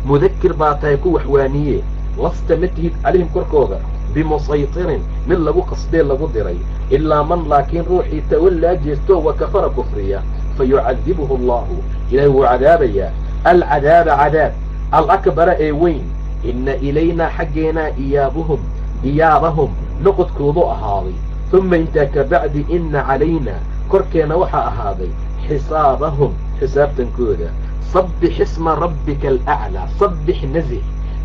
مذكر باتايكو وحوانيه لست متهد عليهم كركوغا بمسيطر من لغو قصدين لغو ديري إلا من لكن روحي تولى جيستو وكفر كفريا فيعذبه الله إليه عذابيا العذاب عذاب الأكبر أيوين إن إلينا حقنا إيابهم نقد كوضو أهاضي ثم انتك بعد إن علينا كركينا وحا أهاضي حسابهم حساب تنكودا صبح اسم ربك الأعلى صبح نزه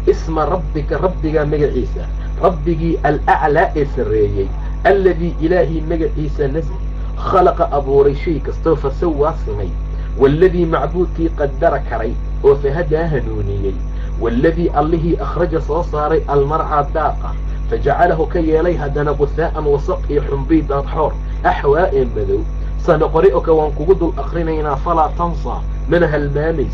اسم ربك مجا عيسى ربك الأعلى إسرائيل الذي إلهي مجا عيسى نزه خلق أبو ريشيك استوفى سوى سمي والذي معبودك قدر كري وفهدى هنوني والذي الله أخرج صوصاري المرعى الداقة فجعله كي يليها دنبثاء وسقي حنبيد أضحور أحواء مذو سنقرئك وانقود الأخرين فلا تنصى منها الماميس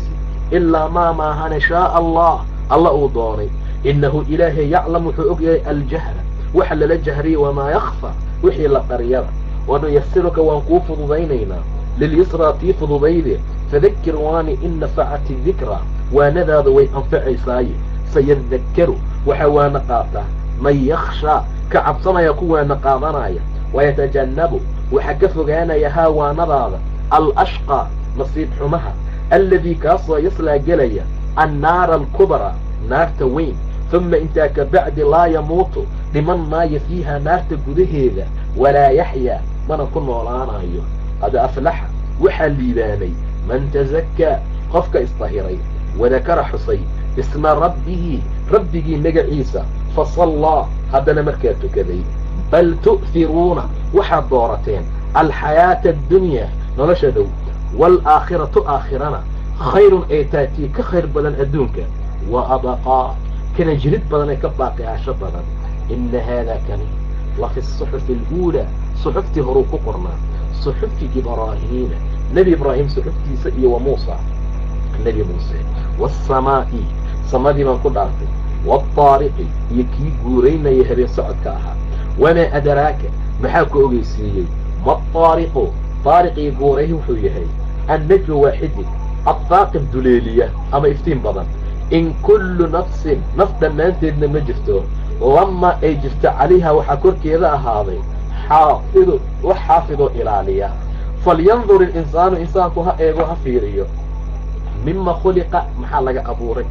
إلا ما نشاء الله أضاني إنه إلهي يعلم حقوق الجهل وحلل الجهري وما يخفى وحي لقريض ونيسرك وانقوف ضبينينا لليسرى تيف ضبيده فذكر واني إن نفعت الذكرى ونذا ذوي أنفعي سيذكر وحوى نقاطه من يخشى كعبصنا يقوى نقاضنايا ويتجنب وحكف غانا يهاوى نضاض الأشقى نصيب حمها الذي كاصى يصلى جليا النار الكبرى نار توين ثم انتاك بعد لا يموت لمن ما يفيها نار تقده ولا يحيى من نكون مولانا أيها قد أفلح وحليباني من تزكى قفك استهيري وذكر حصي اسم ربه مجا عيسى فصلى هذا مركاته كذي بل تؤثرون وحد دورتين الحياة الدنيا نرشدوا والآخرة آخرنا خير ايتاتي كخير بدن أدونك وأبقى كان جلد بدن كباقي عشر بدن إن هذا كان لفي الصحف الأولى صحف هروق قرنا صحف إبراهيم نبي إبراهيم صحف سئي وموسى النبي موسى والسماء سمادي من كل عرفه والطارق يكي قورين يهبين سعد كاها وما أدراك محاكو أغيسيي ما الطارق طارق يقوريه وحويهي النجم واحد الطاقم دليلية أما افتين بضن إن كل نفس ما أنت إذن مجفته وما اجفت عليها وحكور كذا هذا حافظ إلالية فلينظر الإنسان إنسانكها إيغوها فيريو مما خلق محلق أبوري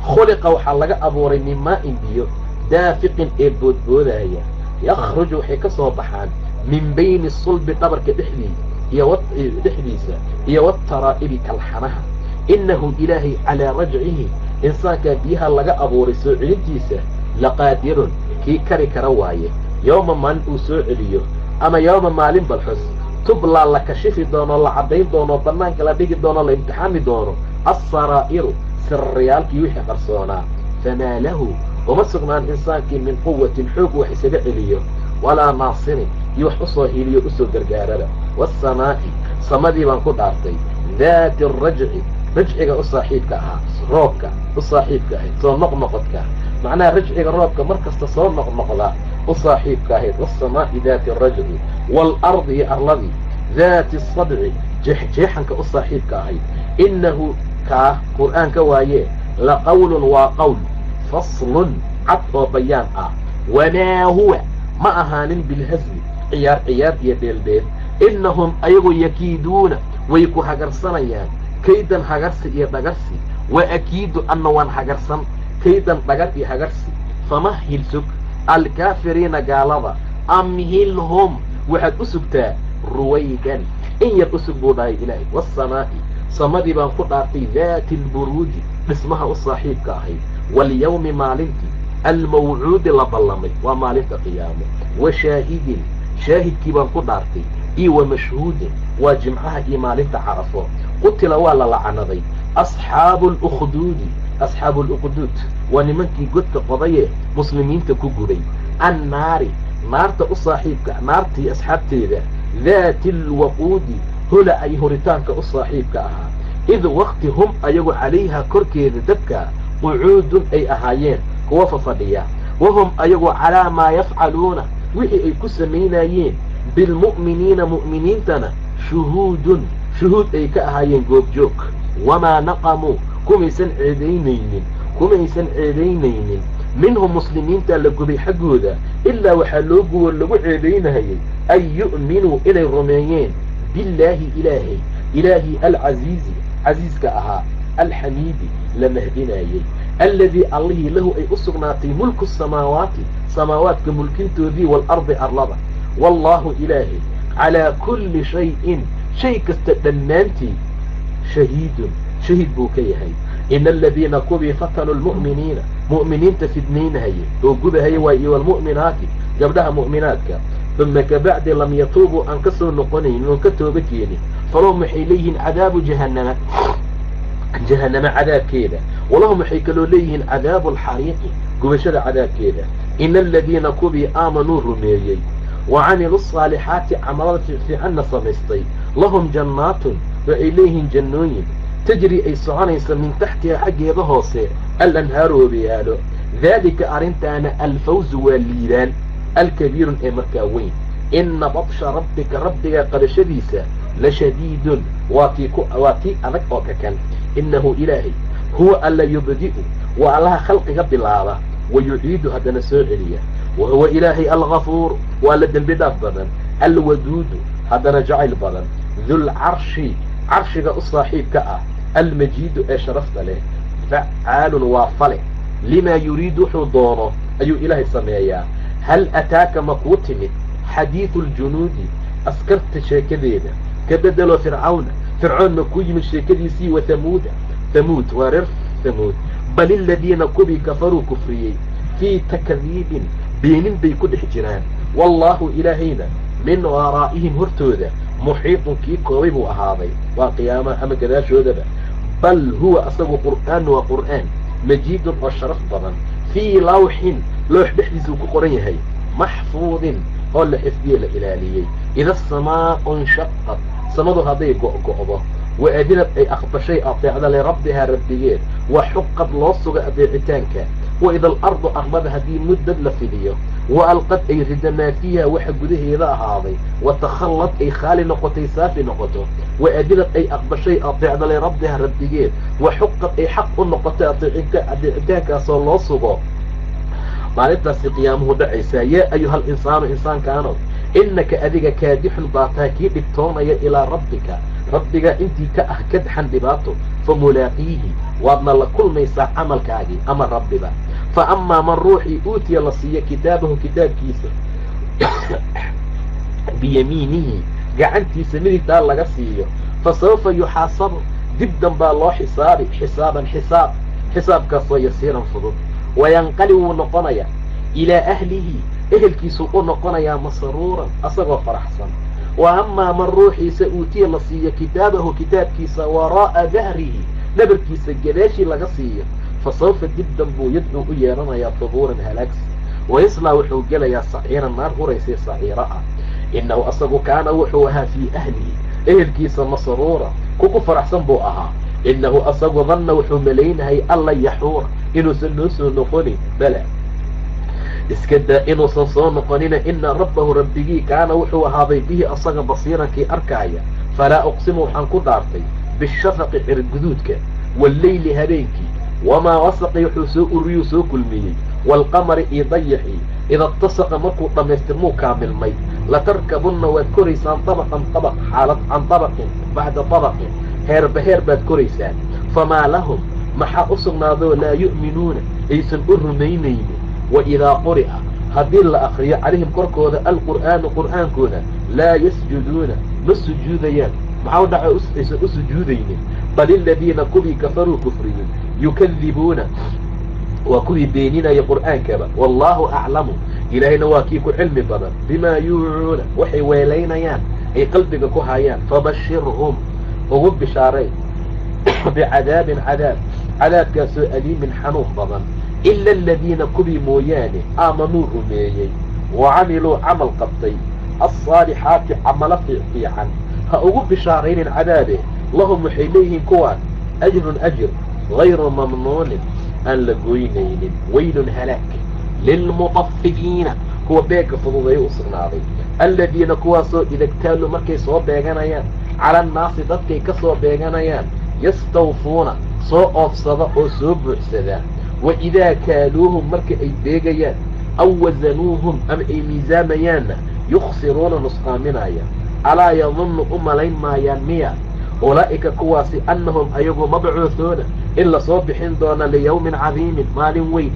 خلق وحلق أبوري مما إنبيو دافق إبود بوذايا يخرج حكا صوبحان من بين الصلب طبرك دحديسة يوترائب كالحنها إنه إلهي على رجعه إنسان بيها لقى أبوري سوعلتيسة لقادر كي كريك رواية يوم من أسوعليه أما يوم مالين بالحس تبلى لك شفي دونه لعبين دونه بنانك لديك دونه لامتحان دونه السرائر سريالك يوحي قرصونا فما له ومسقنا الإنسان من قوة حب وحسب عليه ولا ناصر يوحصه إليه أسو قرقارة والسماء صمدي من قد عرطي ذات الرجع رجعك أصاحبك روبك أصاحبك صور نقنقتك معناه رجعك روبك مركز تصور نقنقضا أصاحبك والسماء ذات الرجع والأرض أرضي ذات الصدع جحجحنك أصاحبك إنه كقرآن كوايه لقول وقول فصل عطف بيان وما هو ما أهان بالهزل عيار يدل إنهم أيغو يكيدون ويكو هجرسانيان كيدا هجرسي يدغرسي وأكيد أنوان هجرسان كيدا بغتي هجرسي فمهل سك الكافرين قالوا أمهلهم وحد أسكتا رويدا إن يقسبوا داي إلهي والسماء صمدي بان قطعتي ذات البرود اسمها الصاحب كاهي واليوم مالنتي الموعود لبلمي ومالنت قيامه وشاهد كبان قطعتي ومشهود وجمعها مالنت عرفه قتل ولا لعنضي أصحاب الأخدود ونمنكي قدت قضية مسلمين تكوكولي النار نارت الصاحبك نارتي أصحابتي ذات الوقود هلا أي هريتانك الصاحبك أها إذ وقت هم أيغو عليها كركي دبكا قعود أي أهايين كوفا فضيا وهم أيغو على ما يفعلون وحي أي كسمينايين بالمؤمنين مؤمنين تنا شهود أي كأهايين قوب جوك وما نقموا كميسان عيدينين منهم مسلمين تلقوا بحقودا إلا وحلوقوا واللقوا عيدينهين أي يؤمنوا إلى الرميين بالله إلهي العزيز كأها الحميد لمهدنايي الذي الله له أي أسقناتي ملك السماوات سماوات كملك ذي والأرض أرلضة والله إلهي على كل شيء كستدمانتي شهيد بوكيهي إن الذين كبي فتنوا المؤمنين مؤمنين تفدنين هي وقبها هي والمؤمنات قبلها مؤمناتك ثم كبعد لم يتوبوا أنكسروا النقنين وانكتوا بكيني فلهم إليهن عذاب جهنم عذاب كيدا ولهم حيكلوا ليهن عذاب الحريق قبشد عذاب كيدا إن الذين كبي آمنوا رميي وعملوا الصالحات عملت في عنا صمستي لهم جنات وإليهن جنوين تجري أي صعانيس من تحتها حق يضهوسي الأنهار وبيالو ذلك أرنتانا الفوز والليلان الكبير إمركاوين إن بطش ربك قد شديسا لشديد واتي أنك أوككا إنه إلهي هو ألا يبدئ وعلى خلق قبل الله ويعيد هذا نسوعلية وهو إلهي الغفور وألا الدنبداف بدن الودود هذا نجعل بدن ذو العرش عرشك الصاحب كأه المجيد أشرفت له فعال وافله لما يريد حضانه أي إلهي سمايا هل أتاك مقوتمت حديث الجنود أسكرت شاكذين كبدل فرعون مكوي من شاكذيسي ثمود ورف ثمود بل الذين كبي كفروا كفريين في تكذيب بين بيكون حجران والله إلهينا من ورائهم هرتوذا محيط كي قريب وهذا وقيامة أما كذا شو ذا بل هو أصله قرآن وقرآن مجيد وشرف طبعا في لوح بحديث قرية محفوظ قال حفظي الإلهي إذا السماء انشقت سمضها هذه قعبة وأدلت أي أخطى شيء أطيع لربها ربيين وحقت لصق أبيعتانك وإذا الأرض أغمدها دي مدد لفديه وألقت أي ردما فيها وحقده إذا هذا وتخلت أي خالي نقطي سافي نقطه وأدلت أي أخطى شيء أطيع لربها ربيين وحقت أي حق النقطة أبيعتانك صلى الله معناتها في قيامه دعيسا يا أيها الإنسان إنسان كانوا إنك أذيك كادح باطاكي بالتونية إلى ربك أنت كدحا بباطه فملاقيه وابن الله كل ما يسع عملك عادي أما ربك فأما من روحي أوتي لصي كتابه كتاب كيسر بيمينه قعنتي سميري تالا قصيه فسوف يحاسب جدا بالله حساب كسو يسيرا فضل وينقلب نقنيا إلى أهله كيسو نقنيا مسرورا أصغر فرحسا وأما من روحي سأوتي لصي كتابه كتاب كيسا وراء ظهره نبر كيسا جداشي لقصيه فسوف جدا بو يدعو إيرانا يا طبورا هلاكس ويصلى وحو جل يا صعير النار وريسي صعيرا إنه أصغر كان وحوها في أهله كيسا مسرورا كوكو فرحسا بوءها إنه أصغر ظن وحو ملينها الله يحور إنه سنوسو نقني بلى اسكدا إنه سنصون نقنين إن ربه ربكي كان وحو هذا به أصغر بصيرا كي أركايا فلا أقسم حنكو دارتي بالشفق إرقدودك والليل هبينكي وما وسق يحسوء الريوسو كلمي والقمر يضيحي إذا اتسق مركو طميستمو كامل مي لتركبن وكريسان طبقا طبق حالة عن طبق بعد طبق هرب كريسان فما لهم محا أصغنا ذو لا يؤمنون إيسن أرمينين وإذا قرئ هذه الأخرية عليهم كركوذا القرآن كوذا لا يسجدون مسجوديان معاودة أسجودين بل الذين كبي كفروا كفرين يكذبون وكبي بيننا يا قرآن كبا والله أعلم إلهي نواكيك علم بنا بما يوعون وحي ويلين يان أي قلبك كهيان فبشرهم وقب بشارين عذاب كسوء أليم من حنون بنا إلا الذين كبي موياني آمنوا رميي وعملوا عمل قبطي الصالحات عمل في عن هأقب بشارين العذاب لهم حيليه كوان أجر غير ممنون أن لقوينين ويل هلاك للمطففين هو بيك فضوضي أصغنا ذي الذين كواسوا إذا اكتالوا مركي سوء بيغانيان على الناس ذاتكي كسوء بيغانيان يستوفون سوء أفصد أو سوء بعسدا وإذا كالوهم مركي أي بيغيان أو وزنوهم أم أي ميزاميان يخسرون نسقامنا ألا يظن أمالين ما ينميا أولئك كواسي أنهم أيغو مبعوثون إلا صوبحين دون ليوم عظيم مال وين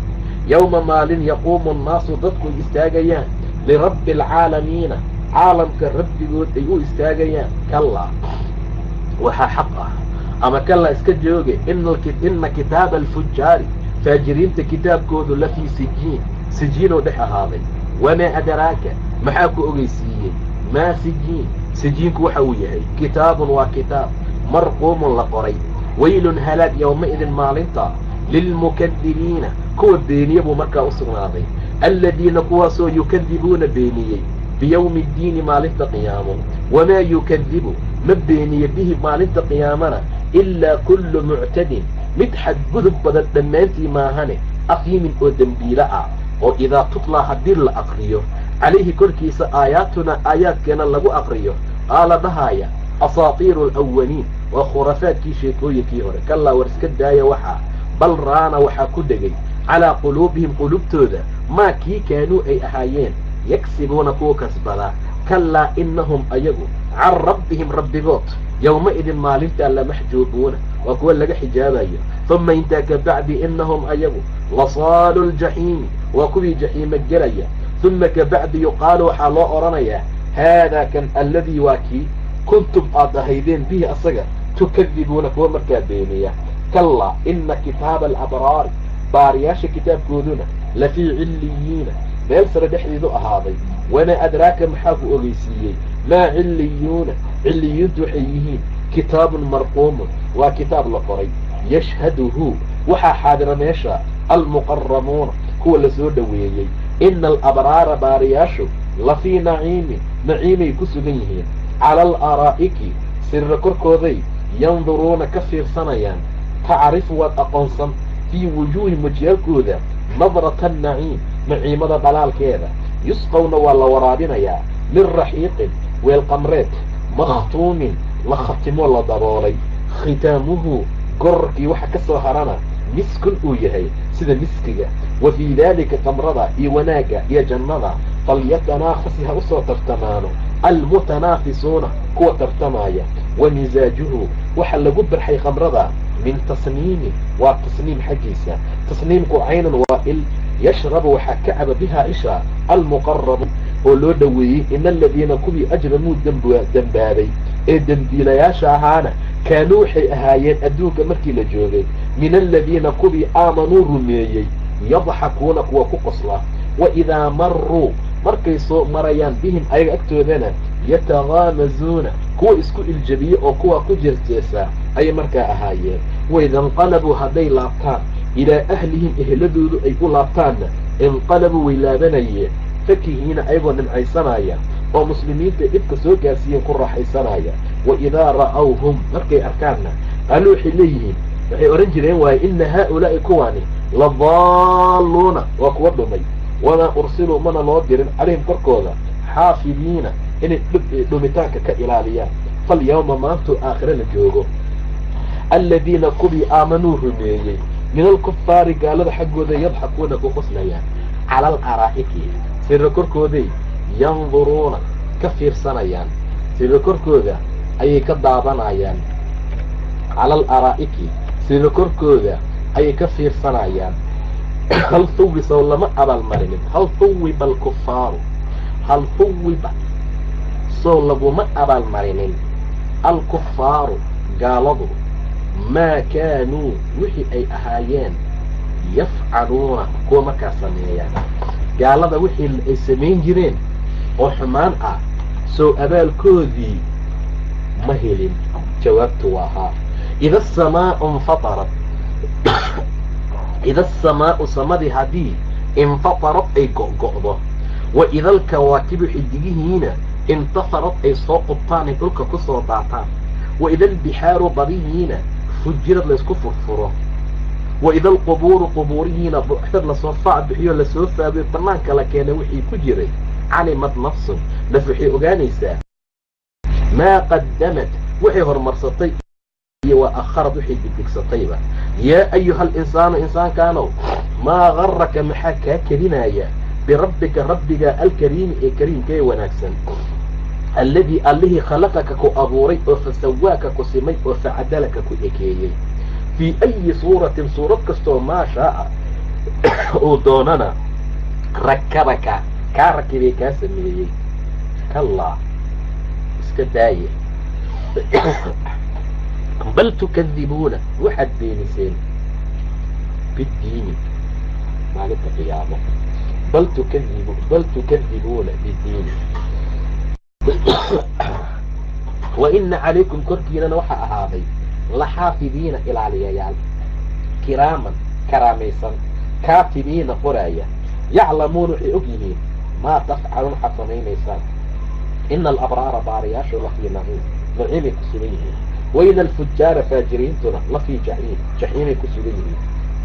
يوم مال يقوم الناس ضدك استاغيان لرب العالمين عالم كالرب يقول استاغيان كلا وحا حقه أما كلا اسكجوغي إن كتاب الفجار فاجرين كتاب كودو لفي سجين ودح هذا وما أدراك محاكو أغيسيين ما سجينك وحويه كتاب وكتاب مرقوم لقري ويل هلاك يومئذ مالنتا للمكذبين كو بيني ابو مكة أصناضي الذين قواسوا يكذبون بيني بيوم الدين مالنتا قيامه وما يكذب مبيني به مالنتا قيامنا إلا كل معتد متحد قذب بدل دمانتي ماهنه أقيم ودنبيلاء وإذا تطلع هدير لأقريه عليه كركيس آياتنا آيات كان لغو أقريه قال بهايا أساطير الأولين وخرافات كي شيكوية كيهور كلا ورسكت دايا وحا بل رانا وحا كدقي على قلوبهم قلوب تودا ما كي كانوا أي أهايين يكسبون كوكس بلا كلا إنهم أيقوا عن ربهم ربقوت يومئذ مالنتا لمحجوبون وكوال لغا حجابا ثم انتاك بعد إنهم أيقوا لصال الجحيم وكوي جحيم الجرية ثم كبعد يقال حالو أرانيا هذا كان الذي واكي كنتم أضهيدين به أصغر تكذبون ومركا بينية كلا إن كتاب الأبرار بارياش كتاب كودونا لفي عليين بيلسر دحديدو أهاضي وانا أدراك محاكو أغيسيين ما عليون تحييين كتاب مرقوم وكتاب لقري يشهده وحا حاضر ميشا المقرمون هو اللي سودويي إن الأبرار بارياشو لفي نعيمي كسبينهين على الأرائك سر كركوذي ينظرون كثير سنيان تعرف والأقنصم في وجوه مجيالكوذا نظرة النعيم نعيمة ضلال كذا يسقون ولا ورابنا من رحيق والقمرات مختوم لختم ولا ضروري ختامه قركي وحكسو هرانا مسك أويهي سيدا مسكية وفي ذلك قمرضا إيوناكا يا جنة فليتنافسها أسوى ترتمانه المتنافسون كوة ترتمايا ومزاجه وحل قبر حي قمرضا من تصنيم والتصنيم حقيسة تصنيم عين وائل يشرب وحكعب بها إشاء المقرب ولو دوي إن الذين كبي أجرموا دنبابي الدنبيل يا شاهانا كانوا حي أهايين أدوك مركي لجوغي من الذين كبي آمنوا رميي يضحكون وكقصلا وإذا مروا مركي صوء مريان بهم أي أكتوذنا يتغامزون كو اسكو الجبيع وكو كجرتيسا أي مركا أهايين وإذا انقلبوا هذي لابتان إلى أهلهم إهلدوا أي لابتان انقلبوا إلى بني فكهين أيضا نمعيسانايا ومسلمين تبقى سوكاسيين كل حيسانايا وإذا رأوهم مركي أركاننا قالوا حليهم وحي أرنجلين وإن هؤلاء كواني لضالون وكوردمي وما أرسلوا من الوردر عليهم كركوذا حافظين إن دمتاك كإلاليا فاليوم ما أنتوا آخر الجوغو الذين كبي آمنوا رميي من الكفار قالوا حقوا ذي يضحكون كخصنيا على الأرائك سر كركوذي ينظرون كثير سنيان سر كركوذا أي كدابنايان على الأرائك سر كركوذا أي كثير سنيان هل ثوب سولما أبا المرنين هل ثوب الكفار هل ثوب سولما أبا المرنين الكفار قالوا ما كانوا وحي أي أهايان يفعلون كوما كاسميان قالوا وحي السمين جرين وحمان سو أبال كوذي مهل جوابتها إذا السماء انفطرت إذا السماء سمدي هدي انفطرت أي قعضة وإذا الكواكب حديهين انتصرت أي سوقطان تلك كسر ضعطان وإذا البحار ضريهين فجرت لسكفر فره وإذا القبور قبوريين بحثر لصفاء بحيو لسوفا بطنانك لكان وحي كجري علمت نفس لفحي أغانيسا ما قدمت وحي هرمرسطي وأخرت وحي بدكسطيبة يا أيها الإنسان إنسان كانوا ما غرك محاكا كرينايا بربك الكريم كي وناكسا الذي الله خلقك كو أبوري فسواك كو سمي فعدلك كو إكيي في أي صورة كستو ما شاء ودوننا ركبك كاركبي كاسمي كالله اسكداية بل تكذبون واحد بينسين بالدين مالك قيامة بل تكذبون بالدين وإن عليكم كركينا نوحى هذي لحافظين إلى عليال كراما كراميسا كاتبين قرايا يعلمون حقوقهم ما تفعلون حصمين إنسان إن الأبرار بارياش لفي نعيم نعيم كسليه وإن الفجار فاجرين لفي جحيم كسليه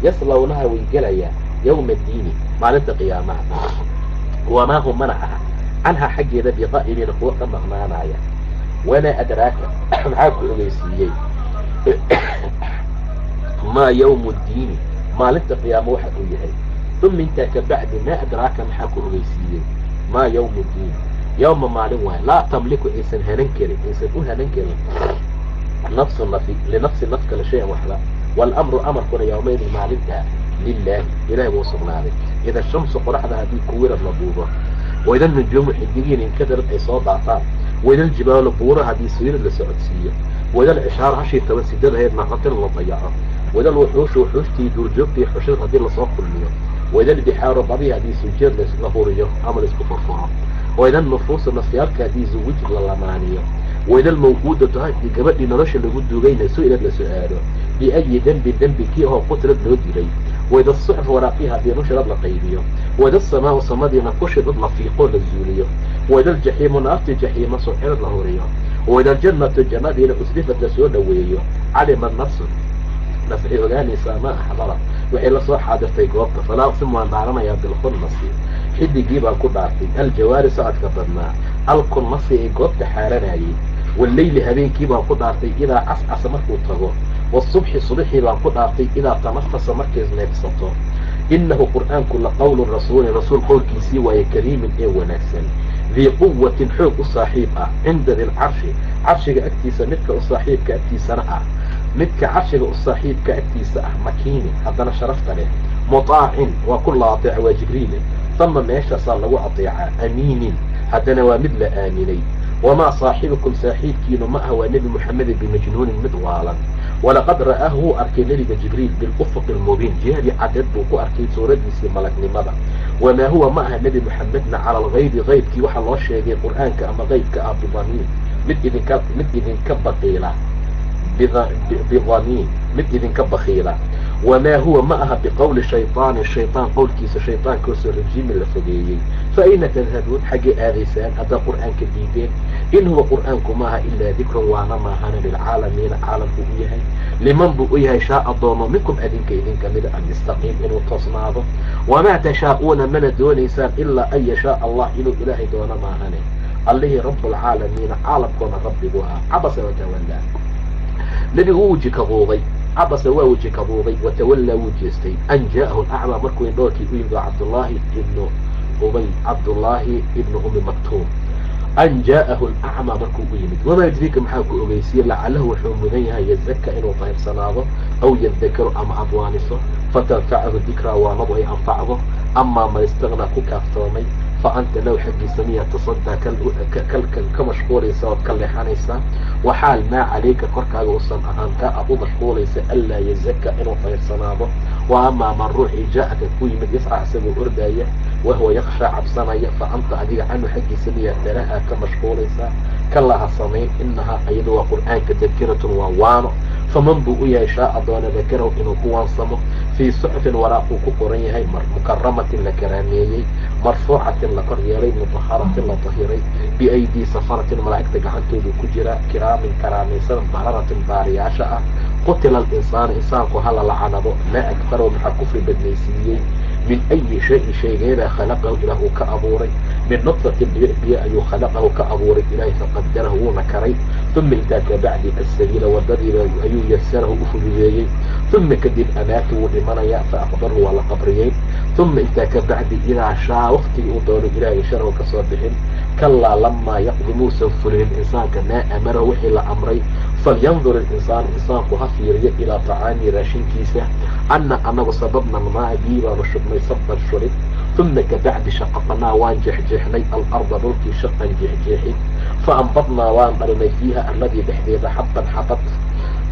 يصلونها ويقليا يوم الدين معنى قيامة وما هم منعها عنها حق ذا بغائبين قوة مغنانايا وانا أدراك معاكم أليسيي ما يوم الدين ما لنت قيامة واحد ويهي ثم انت كبعد ما أدراك معاكم أليسيي ما يوم الدين يوم معلومة لا تملك إنسان هننكري إنسان هننكري نفس النفي لنفس النفس كل شيء وحلا والأمر أمر كنا يومين معلمتها لله إلهي وصلنا عليه إذا الشمس قرحنا هذه كويرة مضوبة وإذا النجوم الحديين انكدرت إصاد عطار وإذا الجبال البورة هذه سوير السعودية وإذا العشار عشي توسيدها هي المقاتل والطيارة وإذا الوحوش وحوشتي دورجوبتي حشر هذه الأصاب كلها وإذا البحار بعضها هذه سجير لهورية عمل اسكفرفرة وإذا النفوس النصيارك هذه زوج للمانية وإذا الموجودة هاي قبل نرش اللي قد جينا سئلت لسؤاله بأي ذنب كي هو قتلت لودي وإذا الصحف ورقيها دي نشرت لقيدية وإذا السماء والصمد نفشت في قول الزولية وإذا الجحيم نارت الجحيم سحرت لهورية وإذا الجنة الجنة دي أسلفت لسؤالوية علم النفس نفعي أغاني سماء حضرت وإلا صح حدثي قوضة فلا أقسم وأن بعرنا يا بالخنصي حد يجيبها كل عارفين الجواري ساعد كبرنا القنصي قوضة حارنا والليل هبين كيبها قد عارفين إذا عصعص مركو الطغور والصبح صبحي بقد عارفين إذا تنفس مركز نفسه إنه قرآن كل قول الرسول قول كيسي وكريم ونكسل ذي قوة حوق الصاحبة عند ذي العرش عرشك أكتيس متك الصاحب كأكتيس نعى متك عرشك الصاحب كأكتيس مكيني حتى أنا شرفت له مطاع وكل أطيع وجبريل ثم ما يشتصر له أطيع أمين حتى نوامد آمنين وما صاحبكم صاحب كينو ما هو نبي محمد بمجنون مدوالا ولقد رآه أركي نبي جبريل بالأفق المبين جهدي عدد بوكو أركي سورة بسي ملك نمضى وما هو معها نبي محمدنا على الغيب غيب كي وحا الله شيء القرآن كأما غيب كأب ضمين مد إذن كبخيلة بضمين مد إذن كبخيلة وما هو معها بقول الشيطان قول كيس الشيطان كوس الرجيم اللي فأين تذهبون حق آذيسان هذا قرآن كديدين إن هو قرآنكم معها إلا ذكر وانا ما هنا للعالمين عالم بؤيها لمن بؤيها شاء الضوم منكم إذن كمدى أن يستقيم إنه تصنعه وما تشاءون من دون إنسان إلا أن يشاء الله إنه إلهي دون ما هنا الله رب العالمين عالم كون رب بها عبس وتولى نبي وجهك بوضي عبس ووجهك بوضي وتولى وجهستي أن جاءه الأعمى مركو يدوكي ويبدو عبد الله ابن أم مكتوم أن جاءه الأعمى مركو ويمد وما يدريك محاكو أغيسير لعله حمديها يزكى إنه طهر صنابه أو يذكر أم أضوانسه فتنفعه الذكرى ونضعه أنفعه أما ما يستغنى كافتومي فأنت لو حق سمية تصدى كمشغول سوى كاللحانيسا وحال ما عليك كركا وصن أهانك أبو مشغول ألا يزكى إنه طهر صنابه وأما من روحي جاءك كوي من يسعى سبو أرداية وهو يخشى عبصانية فأنت أديك عنه حق سمية تراها كمشغول كاللها صميم إنها أيضا قرآن كتذكرة ووانه فمن بؤيا شاء دون ذكره إنه كوان صمه في صحف وراءه كقرية مكرمة لكرامية مرفوعة لقرية مطهرة لطهيري بأيدي سفرة ملائكة عنده بكجرة كرام كرامي سنة بررة بارياشة قتل الإنسان إنسان كهلا لعنه ما أكثره من كفر بالنيسية من أي شيء غير خلقه إله كأبوري من نطفة البيئة أي خلقه كأبوري إله فقدره ونكري ثم إنتاك بعد السبيل والدرب أي يسره أفضيه ثم كذب أماته لمن فأقبره على قبريه ثم إنتاك بعد إلى شاء وقتي أطول إله شره كصابحين كلا لما يقضي موسى فلين الإنسان كما أمره وحي أمري فلينظر الإنسان كهفيري إلى طعام راشين كيسة أنا سببنا الماء بيبا رشبنا صبا شرب ثم كبعد شققنا وان جحجحني الأرض بلكي شقا جحجحي فأنبضنا وان برمي فيها الذي بحديد حبا حبط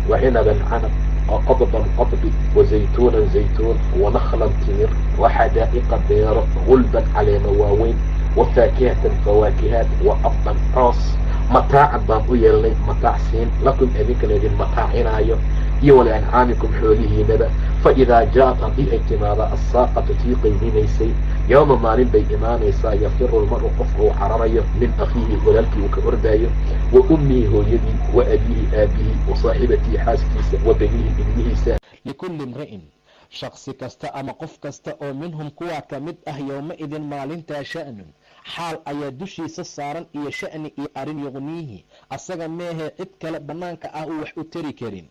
وعنبا عنب وقضبا قضب وزيتونا زيتون ونخلا تمر وحدائق بير غلبا على مواوين وفاكهة فواكهات وأبا عص متاعا بابويا لي متاع سين لكم أذيك الذين متاعنا ولأنعامكم حوله نبأ فإذا جاءت أبي اعتماد الساقة تيقي منيسي يوم ما نبي إمانيسا يفر المرء قفه حرري من أخيه وللك وكأرداي وأمه هو يدي وأبيه آبيه وصاحبتي حاسكيس وبنيه ابنه لكل امرئ شخص كستا أما قف كستا أو منهم كوا كمد يومئذ مالنتا شأن حال أيا دشي سسارا إيا شأن إيا أرين يغنيه أساقا ميهي إدكال بنانك أهو وحو تري كرين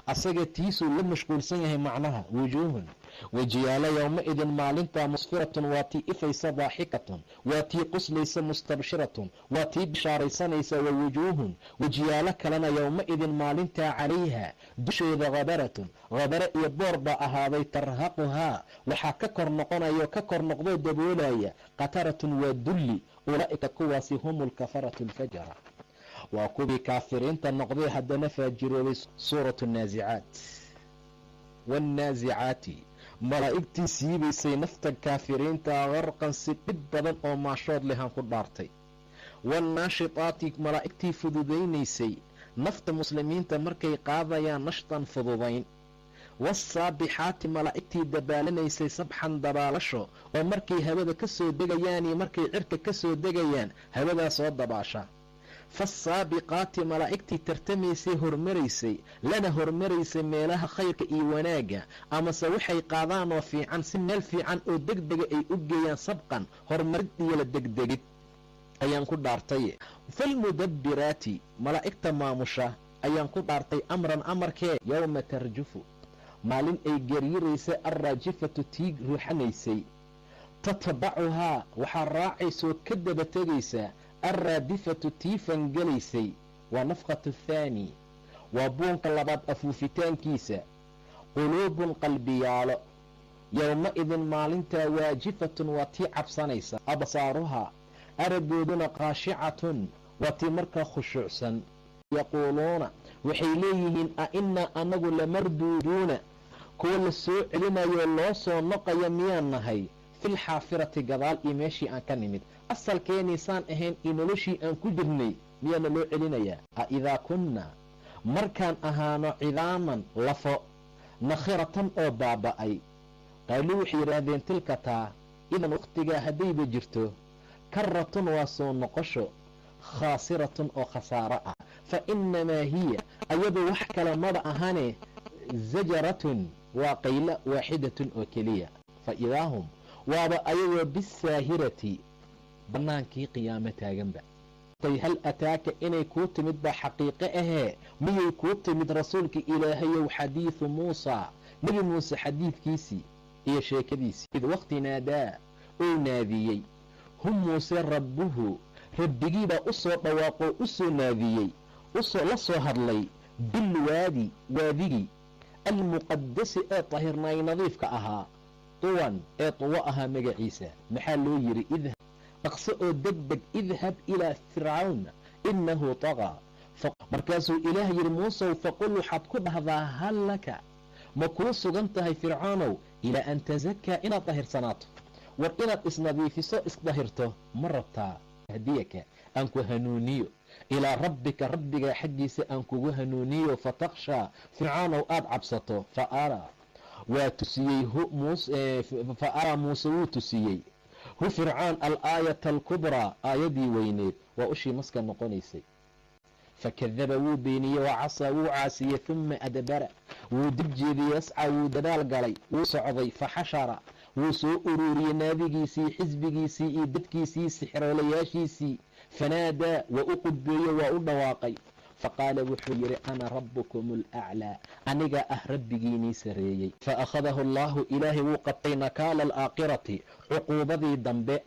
أساقا تيسو لمشغول سنيه معناها وجوه وجيال يومئذ مالنتا مصفرة واتي إفيس ضاحكة واتي قسليس مستبشرة واتي بشاريسانيس ووجوه وجيالك لنا يومئذ مالنتا عليها دشيد غبرة يبوربا أهاضي ترهقها وحا ككر نقنا يوككر نقضي دبولايا قطرة ودلي أولئك كواسي هم الكفرة الفجرة وكوبي كافرين تنقضي هدنا فاجروا سورة النازعات والنازعات ملائكتي سيبيسي نفتا كافرين غرقا سبب بدن او ماشود لهان كدارتي والناشطات ملائكتي فدودينيسي نفتا مسلمين تمركي قاضيا نشطا فدودين والصابحات ملائكتي دبالنيسي صبحا دبالشو ومركي هبدا كسو دغياني مركي عرك كسو دغيان هبدا سو دباشا فالسابقات ملائكتي ترتميسي هرمريسي لنا هرمريسي ميلها خيرك اي وناقة اما سوحي قاضان وفي عن سمال في عن او دقدق اي اقيان سبقا هرمرد يلدقدقت ايان كدارتي فالمدبرات ملائكة مامشة ايان كدارتي امرا امركي يوم ترجف مالين اي قريريسي الراجفة تيق روحانيسي تتبعها وحراعيسو كدبتغيسا الرادفة تيفن جليسي ونفخة الثاني وبونك اللباد أفوفتان كيسا قلوب قلبيال يومئذ مالنتا واجفة وتيعب سنيسا أبصارها أربودون قاشعة وتمرك خشوعسا يقولون وحيليهن أئنا أنه لمردودون كل السوء لنا يولوسو نقى يميان نهي في الحافرة قضال إيماشي أن كنمت أصل كينيسان أهين إنولوشي أن كجرني ميانا لو علينيا إذا كنا مركان أهانو عظاما لفو نخيرة أو بابأي قالوا حيرادين تلكتا إذا اختقا هدي بجرتو كرة واسو نقشو خاسرة أو خسارة فإنما هي أيضا وحكا لماذا أهاني زجرة وقيلة واحدة أكلية فإذا هم وابا أيضا بالساهرة بنانكي قيامتها جنبا طي هل أتاك إني كنت مد حقيقة مي كنت مد رسولك إلهي وحديث موسى نبي موسى حديث كيسي هي شيء كديسي إذ وقت نادى أو ناذيي هم موسى ربه ربكي با أسو طواقو أسو ناذيي أسو لسو هرلي بالوادي وادي المقدس طهرناي نظيف كأها طوان طوأها مقعيسى محلو يري إذ أقصئ دقدق اذهب إلى فرعون إنه طغى مركز إله يرموسى فقل حد هذا هل لك مكروس غنتهي فرعون إلى أن تزكى إلى طهر سناته وإلى إسنادي في سوء إصدهرته مرتا هديك أنكو هنونيو إلى ربك حديث أنكو هنونيو فتخشى فرعون وآد عبسته فأرى موسى وتسيي هو فرعون الآية الكبرى آيدي وينيد وأشي مسكا نقونيسي فكذب وبيني وعصى وعاسي ثم أدبر ودبجي ذي يسعى ودبال قلي وصعضي فحشر وسوء أروري نابقيسي حزبقيسي إدبكيسي سحر ولياشيسي فنادى وأقدبي وأدواقي فقال وحير أنا ربكم الأعلى أنيقى أهربقيني سريي فأخذه الله إلهي وقطي نكال الآقرة عقوبتي دنباء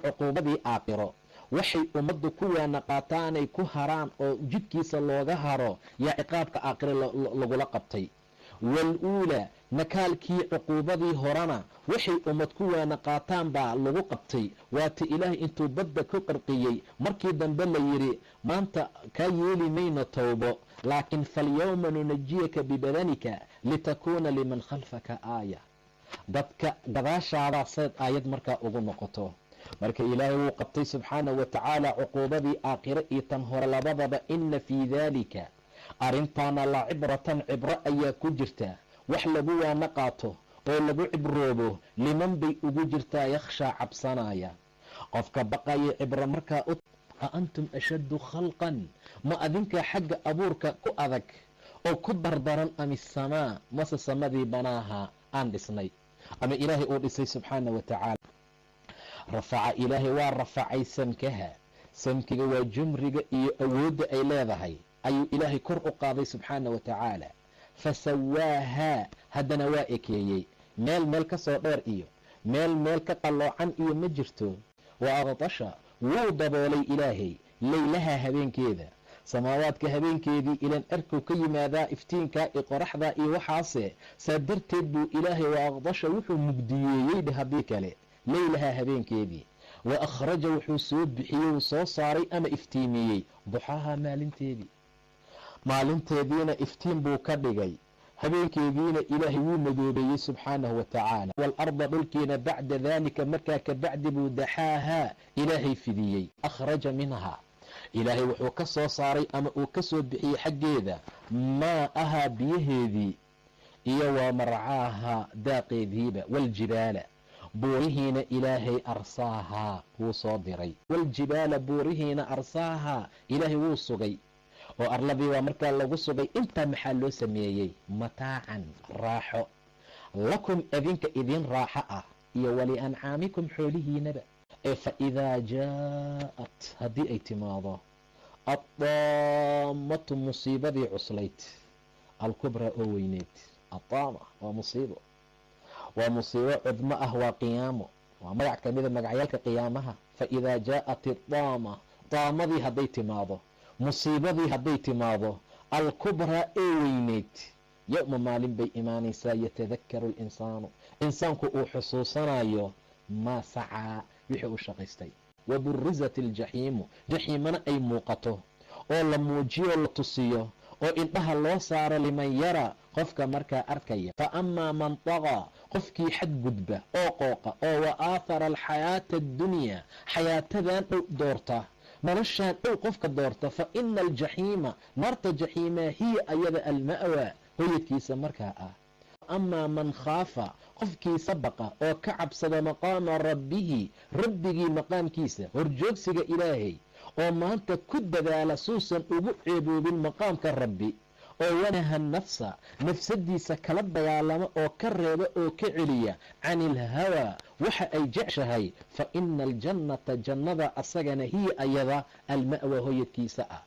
عقوبتي آقرة waxay ummaddu ku waana qaataanay ku haraan oo jidkiisa looga haro yaa ciqaabka aakhire lagula qabtay. waluulaa nakaalkii cuquubadii horena waxay ummad ku waana qaataan baa lagu qabtay. waata ilaahay intuu badda ku qarqiyey markii dambe la yidhi maanta kaa yeeli mayno towbo, laakiin falyawma nunajiyaka bibadanika litakuuna liman khalfaka aaya. dadka gadaashaadaa seed aayad markaa ugu noqoto. marka ilaahay wuu qabtay subxaanahu wa tacaala cuquubadii aakhire iyo tan hore labadaba. ina fii daalika arrintaana la cibratan cibro ayaa ku jirta, wax lagu waana qaato oo lagu cibroobo liman bay ugu jirtaa yakhshaa cabsanaya. qofka baqaya cibro markaa a antum ashaddu khalqan, ma adinkaa xagga abuurka ku adag oo ku dardaran am isamaa, mase samadii banaaha aan dhisnay ama ilaahay uu dhisay subxaana wa tacaala. rafaca ilaahay waa rafacay samkaha, samkiga waa jumriga iyo awoodda ay leedahay ayuu ilaahay kor u qaaday subxaana wa tacaala. fasawaahaa, haddana waa ekeeyey. meel ka soo dheer iyo meel ka qalloocan iyo ma jirto. wa aqtasha, wuu daboolay ilaahay laylaha habeenkeeda, samaawaadka habeenkeedii ilan erkow ka yimaadaa iftiinkaa iyo qoraxdaa iyo waxaase, saa darteed buu ilaahay wa aqdasha wuxuu mugdiyeeyey dheh haddii kale laylaha habeenkeedii. wa akhraja wuxuu soo bixiyey, wuu soo saaray ama iftiimiyey duxahaa maalinteediina iftiin buu ka dhigay, habeenkeediina ilaahay wuu madoobeeyey subxaanahu wa tacaala. waalarda dhulkiina bacda daalika markaa ka bacdi buu daxaahaa ilaahay fidiyey. akhraja minhaa ilaahay wuxuu ka soo saaray ama uu ka soo bixiyey xaggeeda maa ahaa biyaheedii iyo waa marcaahaa daaqeediiba. waljibaala buurihiina ilaahay arsaahaa wuu soo diray. waljibaala buurihiina arsaahaa ilaahay wuu sugay oo arladii waa markaa lagu sugay. intaa maxaa loo sameeyey? mataacan raaxo, lakum adinka idin raaxo ah, iyo waliancaamikum xoolihiinaba. ee fa idaa jaa'at haddii ay timaado addaamatu musiibadii cuslayd, alkubraa oo weyneyd. addaama waa musiibo cudmo ah, waa qiyaamo, waa magac ka mida magacyaalka qiyaamaha. fa idaa jaa'at iddaama, daamadii hadday timaado, musiibadii hadday timaado, alkubraa ee weyneyd, yowma maalin bay imaanaysaa yatadakaru linsaanu, insaanku uu xusuusanayo maa sacaa wixii u shaqaystay. waburizat aljaxiimu, jaxiimana ay muuqato oo la muujiyo la tusiyo oo indhaha loo saaro liman yara qofka markaa arkaya. fa amaa man taqaa, qofkii xadgudba oo qooqa oo wa aathara alxayaata addunyaa, xayaatadan dhow doorta, noloshaan dhow qofka doorta, fa ina aljaxiima, naarta jaxiimaa hiya ayada alma'waa, hoyadkiisa markaa ah. amaa man khaafa, qofkiisa baqa oo ka cabsada maqaama rabbihi, rabbigii maqaamkiisa, horjoogsiga ilaahay, oo maanta ku dadaala suusan ugu ceeboobin maqaamka rabbi, oo wanaha nafsa, nafsadiisa kala dagaalama oo ka reeba oo ka celiya can ilhawaa, waxa ay jeceshahay. fa ina aljannata, jannada asagana hiya ayada alma'wa, hoyadkiisa ah.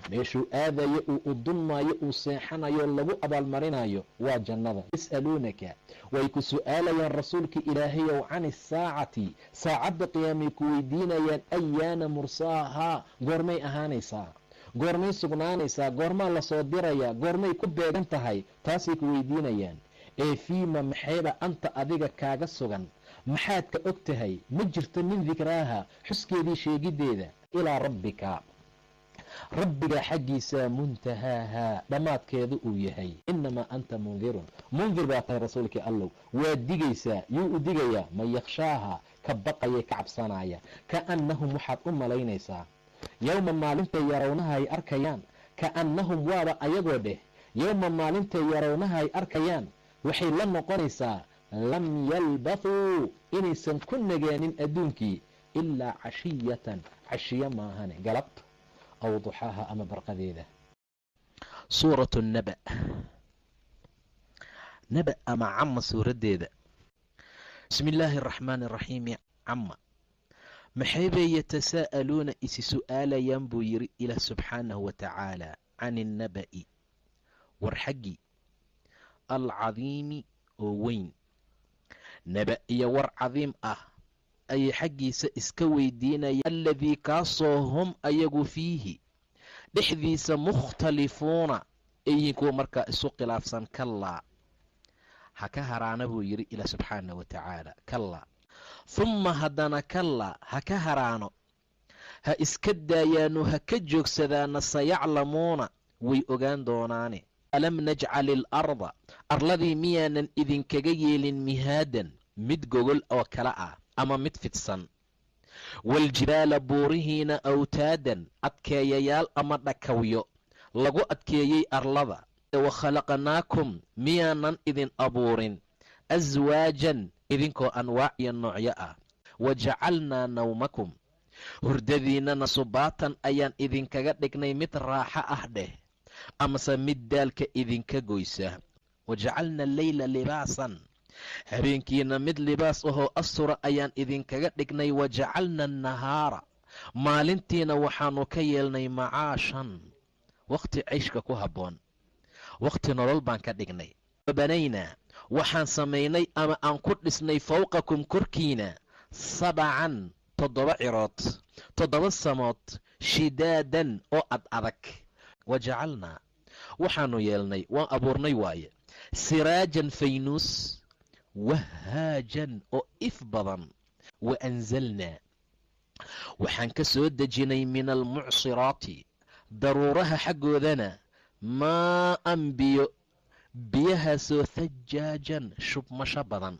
meeshuu aadayo uu u dulmaayo uu seexanayo lagu abaalmarinayo waa jannada. yas'aluunaka, way ku su'aalayaan rasuulka ilaahayow can isaacati, saacadda qiyaamay ku weydiinayaan ayaana mursaahaa, goormay ahaanaysaa, goormay sugnaanaysaa, goormaa lasoo dirayaa, goormay ku beegan tahay, taasay ku weydiinayaan. ee fiima maxayba anta adiga kaaga sugan, maxaad ka og tahay, ma jirto min dikraaha, xuskeedii sheegiddeeda. ilaa rabbika, rabbiga xaggiisa muntahaahaa, dhammaadkeedu uu yahay. inamaa anta mundirun, mundir baa tahay rasuulkii allow, waa digaysaa. yuu u digayaa? man yakshaaha, ka baqaya ka cabsanaya. kaannahum waxaad u malaynaysaa yowma maalintay yarawnaha ay arkayaan, kaannahum waaba ayagoo dheh yowma maalintay yarawnaha ay arkayaan waxay la noqonaysaa lam yalbathuu, inaysan ku nagaanin adduunkii ilaa cashiyatan, cashiyo maahane, galab aw duxaaha ama barqadeeda. suuratu naba, naba ama cama suuraddeeda. bismi illaahi araxmaani araxiim. cama maxay bay yatasaa'aluuna isi su'aalayaan buu yidhi ilaah subxaanahu wa tacaala can innaba'i, war xaggii, alcadiimi oo weyn. naba iyo war cadiim ah ayay xaggiisa iska weydiinayaan alladii kaasoo hum ayagu fiihi dhexdiisa mukhtalifuuna ayiin kuwa markaa isu khilaafsan kallaa ha ka haraana buu yidhi ilaah subxaana wa tacaala kallaa humma haddana kallaa ha ka haraano ha iska daayaano ha ka joogsadaana sayaclamuuna way ogaan doonaane alam najcal ilarda arladii miyaanan idinkaga yeelin mihaadan mid gogol oo kale ah ama mid fidsan waljibaala buurihiina awtaadan adkeeyayaal ama dhakawyo lagu adkeeyey arlada wakhalaqnaakum miyaanan idin abuurin aswaajan idinkoo anwaac iyo noocyo ah wajacalnaa nawmakum hurdadiinnana subaatan ayaan idinkaga dhignay mid raaxo ah dheh amase mid daalka idinka goysa wajacalna alleyla libaasan habeenkiina mid libaas ahoo astura ayaan idinkaga dhignay wajacalna annahaara maalintiina waxaanu ka yeelnay macaashan wakhti cayshka ku habboon wakhti nolol baan ka dhignay wabanaynaa waxaan samaynay ama aan ku dhisnay fawqakum korkiina 7 cirood 7 samood shidaadan oo adag wajacalnaa waxaanu yeelnay waan abuurnay waaye siraajan faynuus wahaajan oo if badan wa anzalnaa waxaan ka soo dejinay min almucsiraati daruuraha xaggoodana maa'an biyahaasoo thajaajan shubmasho badan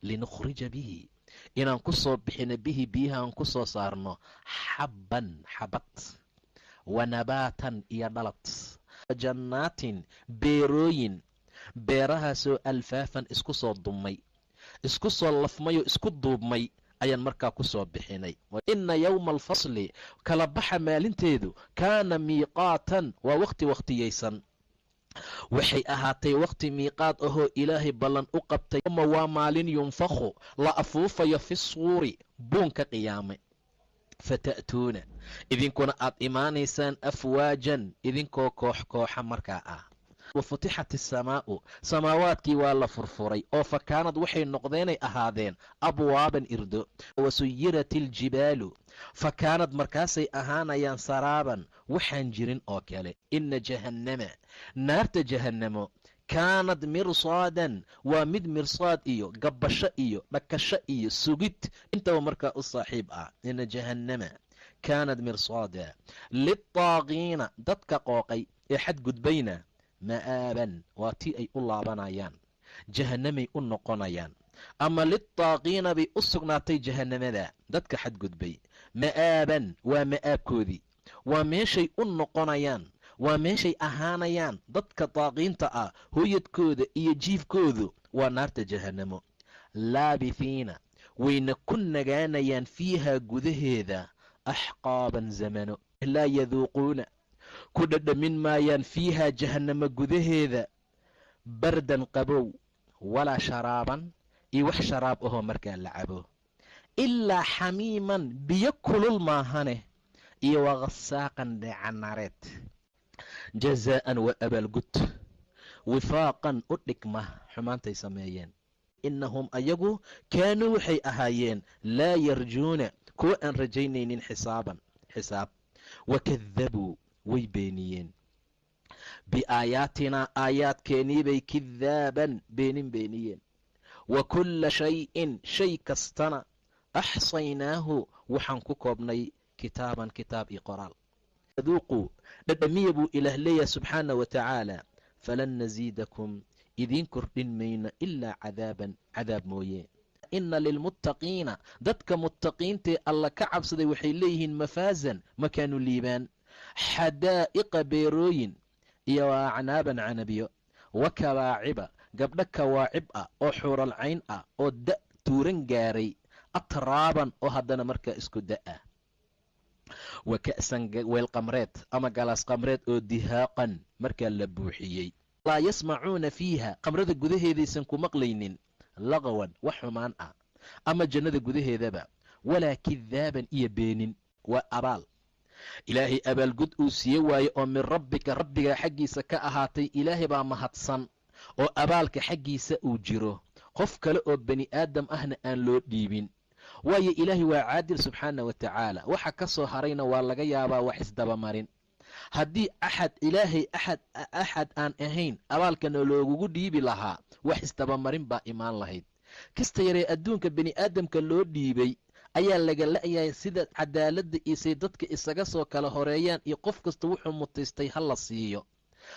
linukhrija bihi inaan ku soo bixino bihi biyahaan ku soo saarno xabad wa nabaatan iyo dhalad jannaatin beerooyin beerahaasoo alfaafan isku soo dumay isku soo lafmay oo isku duubmay ayaan markaa ku soo bixinay inna yowma alfasli kala baxa maalinteedu kaana miiqaatan waa wakhtiyaysan waxay ahaatay wakhti miiqaad ahoo ilaahay ballan u qabtay uma waa maalin yunfakhu la afuufayo fi suuri buunka qiyaame fata'tuuna idinkuna aad imaanaysaan afwaajan idinkoo kooxa markaa ah wafutixat asamaa'u samaawaadkii waa la furfuray oo fa kaanad waxay noqdeenay ahaadeen abwaaban irdo wasuyirat iljibaalu fa kaanad markaasay ahaanayaan saraaban waxaan jirin oo kale inna jahannama naarta jahannamo kaanad mirsaadan waa mid mirsaad iyo gabbasho iyo dhakasho iyo sugid intaba markaa u saaxiib ah inna jahannama kaanad mirsaada litaaqiina dadka qooqay ee xadgudbayna ma'aaban waa tii ay u laabanayaan jahannamay u noqonayaan ama litaaqiina bay u sugnaatay jahannamada dadka xadgudbay ma'aaban waa ma'aabkoodii waa meeshay u noqonayaan waa meeshay ahaanayaan dadka taaqiinta ah hooyadkooda iyo jiifkoodu waa naarta jahannamo laabihiina wayna ku nagaanayaan fiihaa gudaheeda axqaaban zamano laa yaduuquuna ku dhadhamin maayaan fiihaa jahannamo gudaheeda bardan qabow walaa sharaaban iyo wax sharaab ahoo markaa la cabo ilaa xamiiman biyo kulul maahane iyo waqasaaqan dheecanareed jazaa'an wa abaalgud wifaaqan u dhigma xumaantay sameeyeen innahum ayagu kaanuu waxay ahaayeen laa yarjuuna kuwa aan rajaynaynin xisaab wakadabuu way beeniyeen biaayaatinaa aayaadkeenii bay kidaaban beeniyeen wa kulla shayin shay kastana axsaynaahu waxaan ku koobnay kitaaban kitaab iyo qoraal duuquu dhadhamiya buu ilaah leeyahay subxaana wa tacaala falan nasiidakum idiin kordhin mayno ilaa cadaaban cadaab mooye ina lilmuttaqiina dadka muttaqiintee alla ka cabsaday waxay leeyihiin mafaazan makaanu liibaan xadaa'iqa beerooyin iyo wa acnaaban canabiyo wa kabaaciba gabdho kawaacib ah oo xuuralcayn ah oo da' tuuran gaaray atraaban oo haddana markaa isku da'ah wa ka'san weel qamreed ama galaas qamreed oo dihaaqan markaa la buuxiyey laa yasmacuuna fiiha qamrada gudaheedaysan ku maqlaynin laqwan wax xumaan ah ama jannada gudaheedaba walaa kidaaban iyo beenin waa abaal ilaahay abaalgud uu siiye waaye oo min rabbika rabbigaa xaggiisa ka ahaatay ilaahay baa mahadsan oo abaalka xaggiisa uu jiro qof kale oo bani aadam ahna aan loo dhiibin waayo ilaahay waa caadil subxaana wa tacaala. waxa ka soo harayna waa laga yaabaa wax isdabamarin. haddii ilaahay axad aan ahayn abaalkana loogugu dhiibi lahaa, wax isdabamarin baa imaan lahayd. kasta yaree adduunka bani aadamka loo dhiibay ayaa laga la'yahay sida cadaaladda isay dadka isaga soo kala horeeyaan iyo qof kasta wuxuu mutaystay ha la siiyo.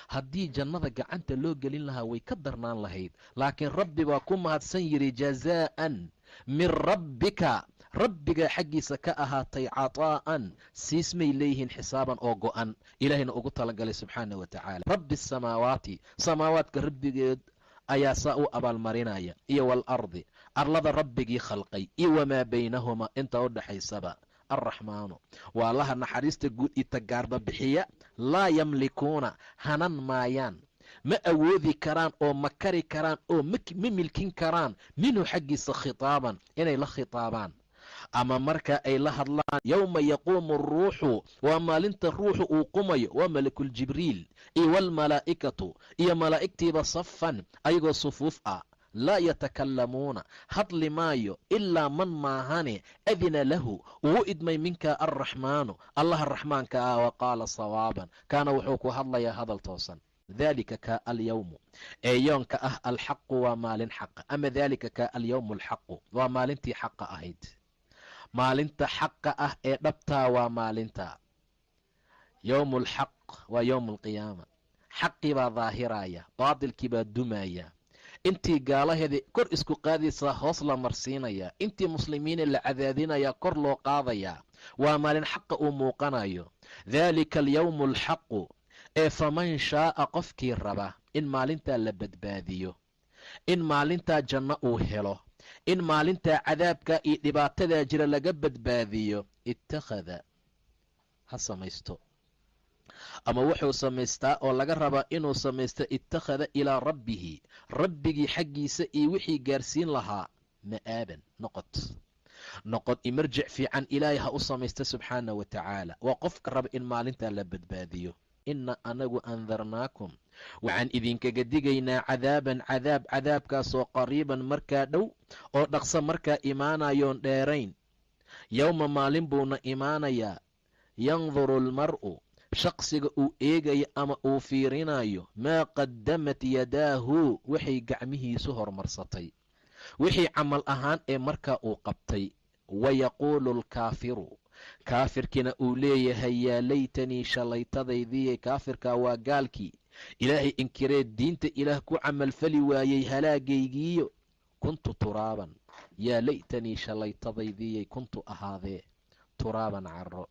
haddii jannada gacanta loo gelin lahaa way ka darnaan lahayd. laakiin rabbi baa ku mahadsan yidhi jazaa'an min rabbika, rabbiga xaggiisa ka ahaatay cataa'an, siismay leeyihiin xisaaban oo go'an. ilaahayna ugu talagalay subxaana wa tacaala. rabbi samaawaati, samaawaadka rabbigeed ayaa saa u abaalmarinaya, iyo waalardi, arlada rabbigii khalqay, iyo wamaa baynahumaa inta u dhaxaysaba. arraxmaanu waa allaha naxariista guud iyo tagaarba bixiya. laa yamlikuuna hanan maayaan, ma awoodi karaan oo ma kari karaan oo ma milkin karaan minhu xaggiisa khitaaban inay la khitaabaan ama marka ay la hadlaan. yowma yaquumu aruuxu, waa maalinta ruuxu uu qumayo, waa malakuljibriil iyo walmalaa'ikatu, iyo malaa'igtiiba safan ayagoo sufuuf ah. laa yatakalamuuna, hadli maayo ilaa man maahane adina lahu, uu idmay minka arraxmaanu, allaha raxmaanka ah. wa qaala sawaaban, kaana wuxuu ku hadlayaa hadal toosan. daalika ka alyawmu, ee yoonka ah alxaqu, waa maalin xaqa. ama daalika ka alyawmu alxaqu, waa maalintii xaqa ahayd. maalinta xaqa ah ee dhabtaa waa maalinta yowmu alxaq, waa yowmu alqiyaama. xaqii baa daahiraya, baatilkii baa dumaya. intii gaalaheeda kor isku qaadaysaa hoos la marsiinayaa, intii muslimiina la cadaadinayaa kor loo qaadayaa. waa maalin xaqa uu muuqanayo. daalika alyawmu alxaqu, ee faman shaaa qofkii raba in maalintaa la badbaadiyo, in maalintaa janno uu helo, in maalintaa cadaabka iyo dhibaatadaa jira laga badbaadiyo, ittakhada ha samaysto, ama wuxuu samaystaa oo laga rabaa inuu samaysto, ittakhada ilaa rabbihi, rabbigii xaggiisa iyo wixii gaarsiin lahaa, ma'aaban noqod imarjic fiican ilaahay ha u samaysta subxaana wa tacaala. waa qofka raba in maalintaa la badbaadiyo. ina anagu andarnaakum, waxaan idinkaga digaynaa cadaaban cadaab, cadaabkaasoo qariiban markaa dhow oo dhaqso markaa imaanayoon dheerayn. yowma maalin buuna imaanayaa yanduru almar'u, shaqsiga uu eegayo ama uu fiirinayo, maa qadamat yadaahu, waxay gacmihiisu hormarsatay, wixii camal ahaan ee markaa uu qabtay. wayaquulu alkaafiru, kaafirkiina uu leeyahay yaa laytanii, shalaytadaydii. kaafirkaa waa gaalkii ilaahay inkireed diinta ilaah ku camalfali waayey, halaagaygiiyo. kuntu turaaban, yaa laytanii, shalaytadaydii kuntu ahaadee turaaban caro.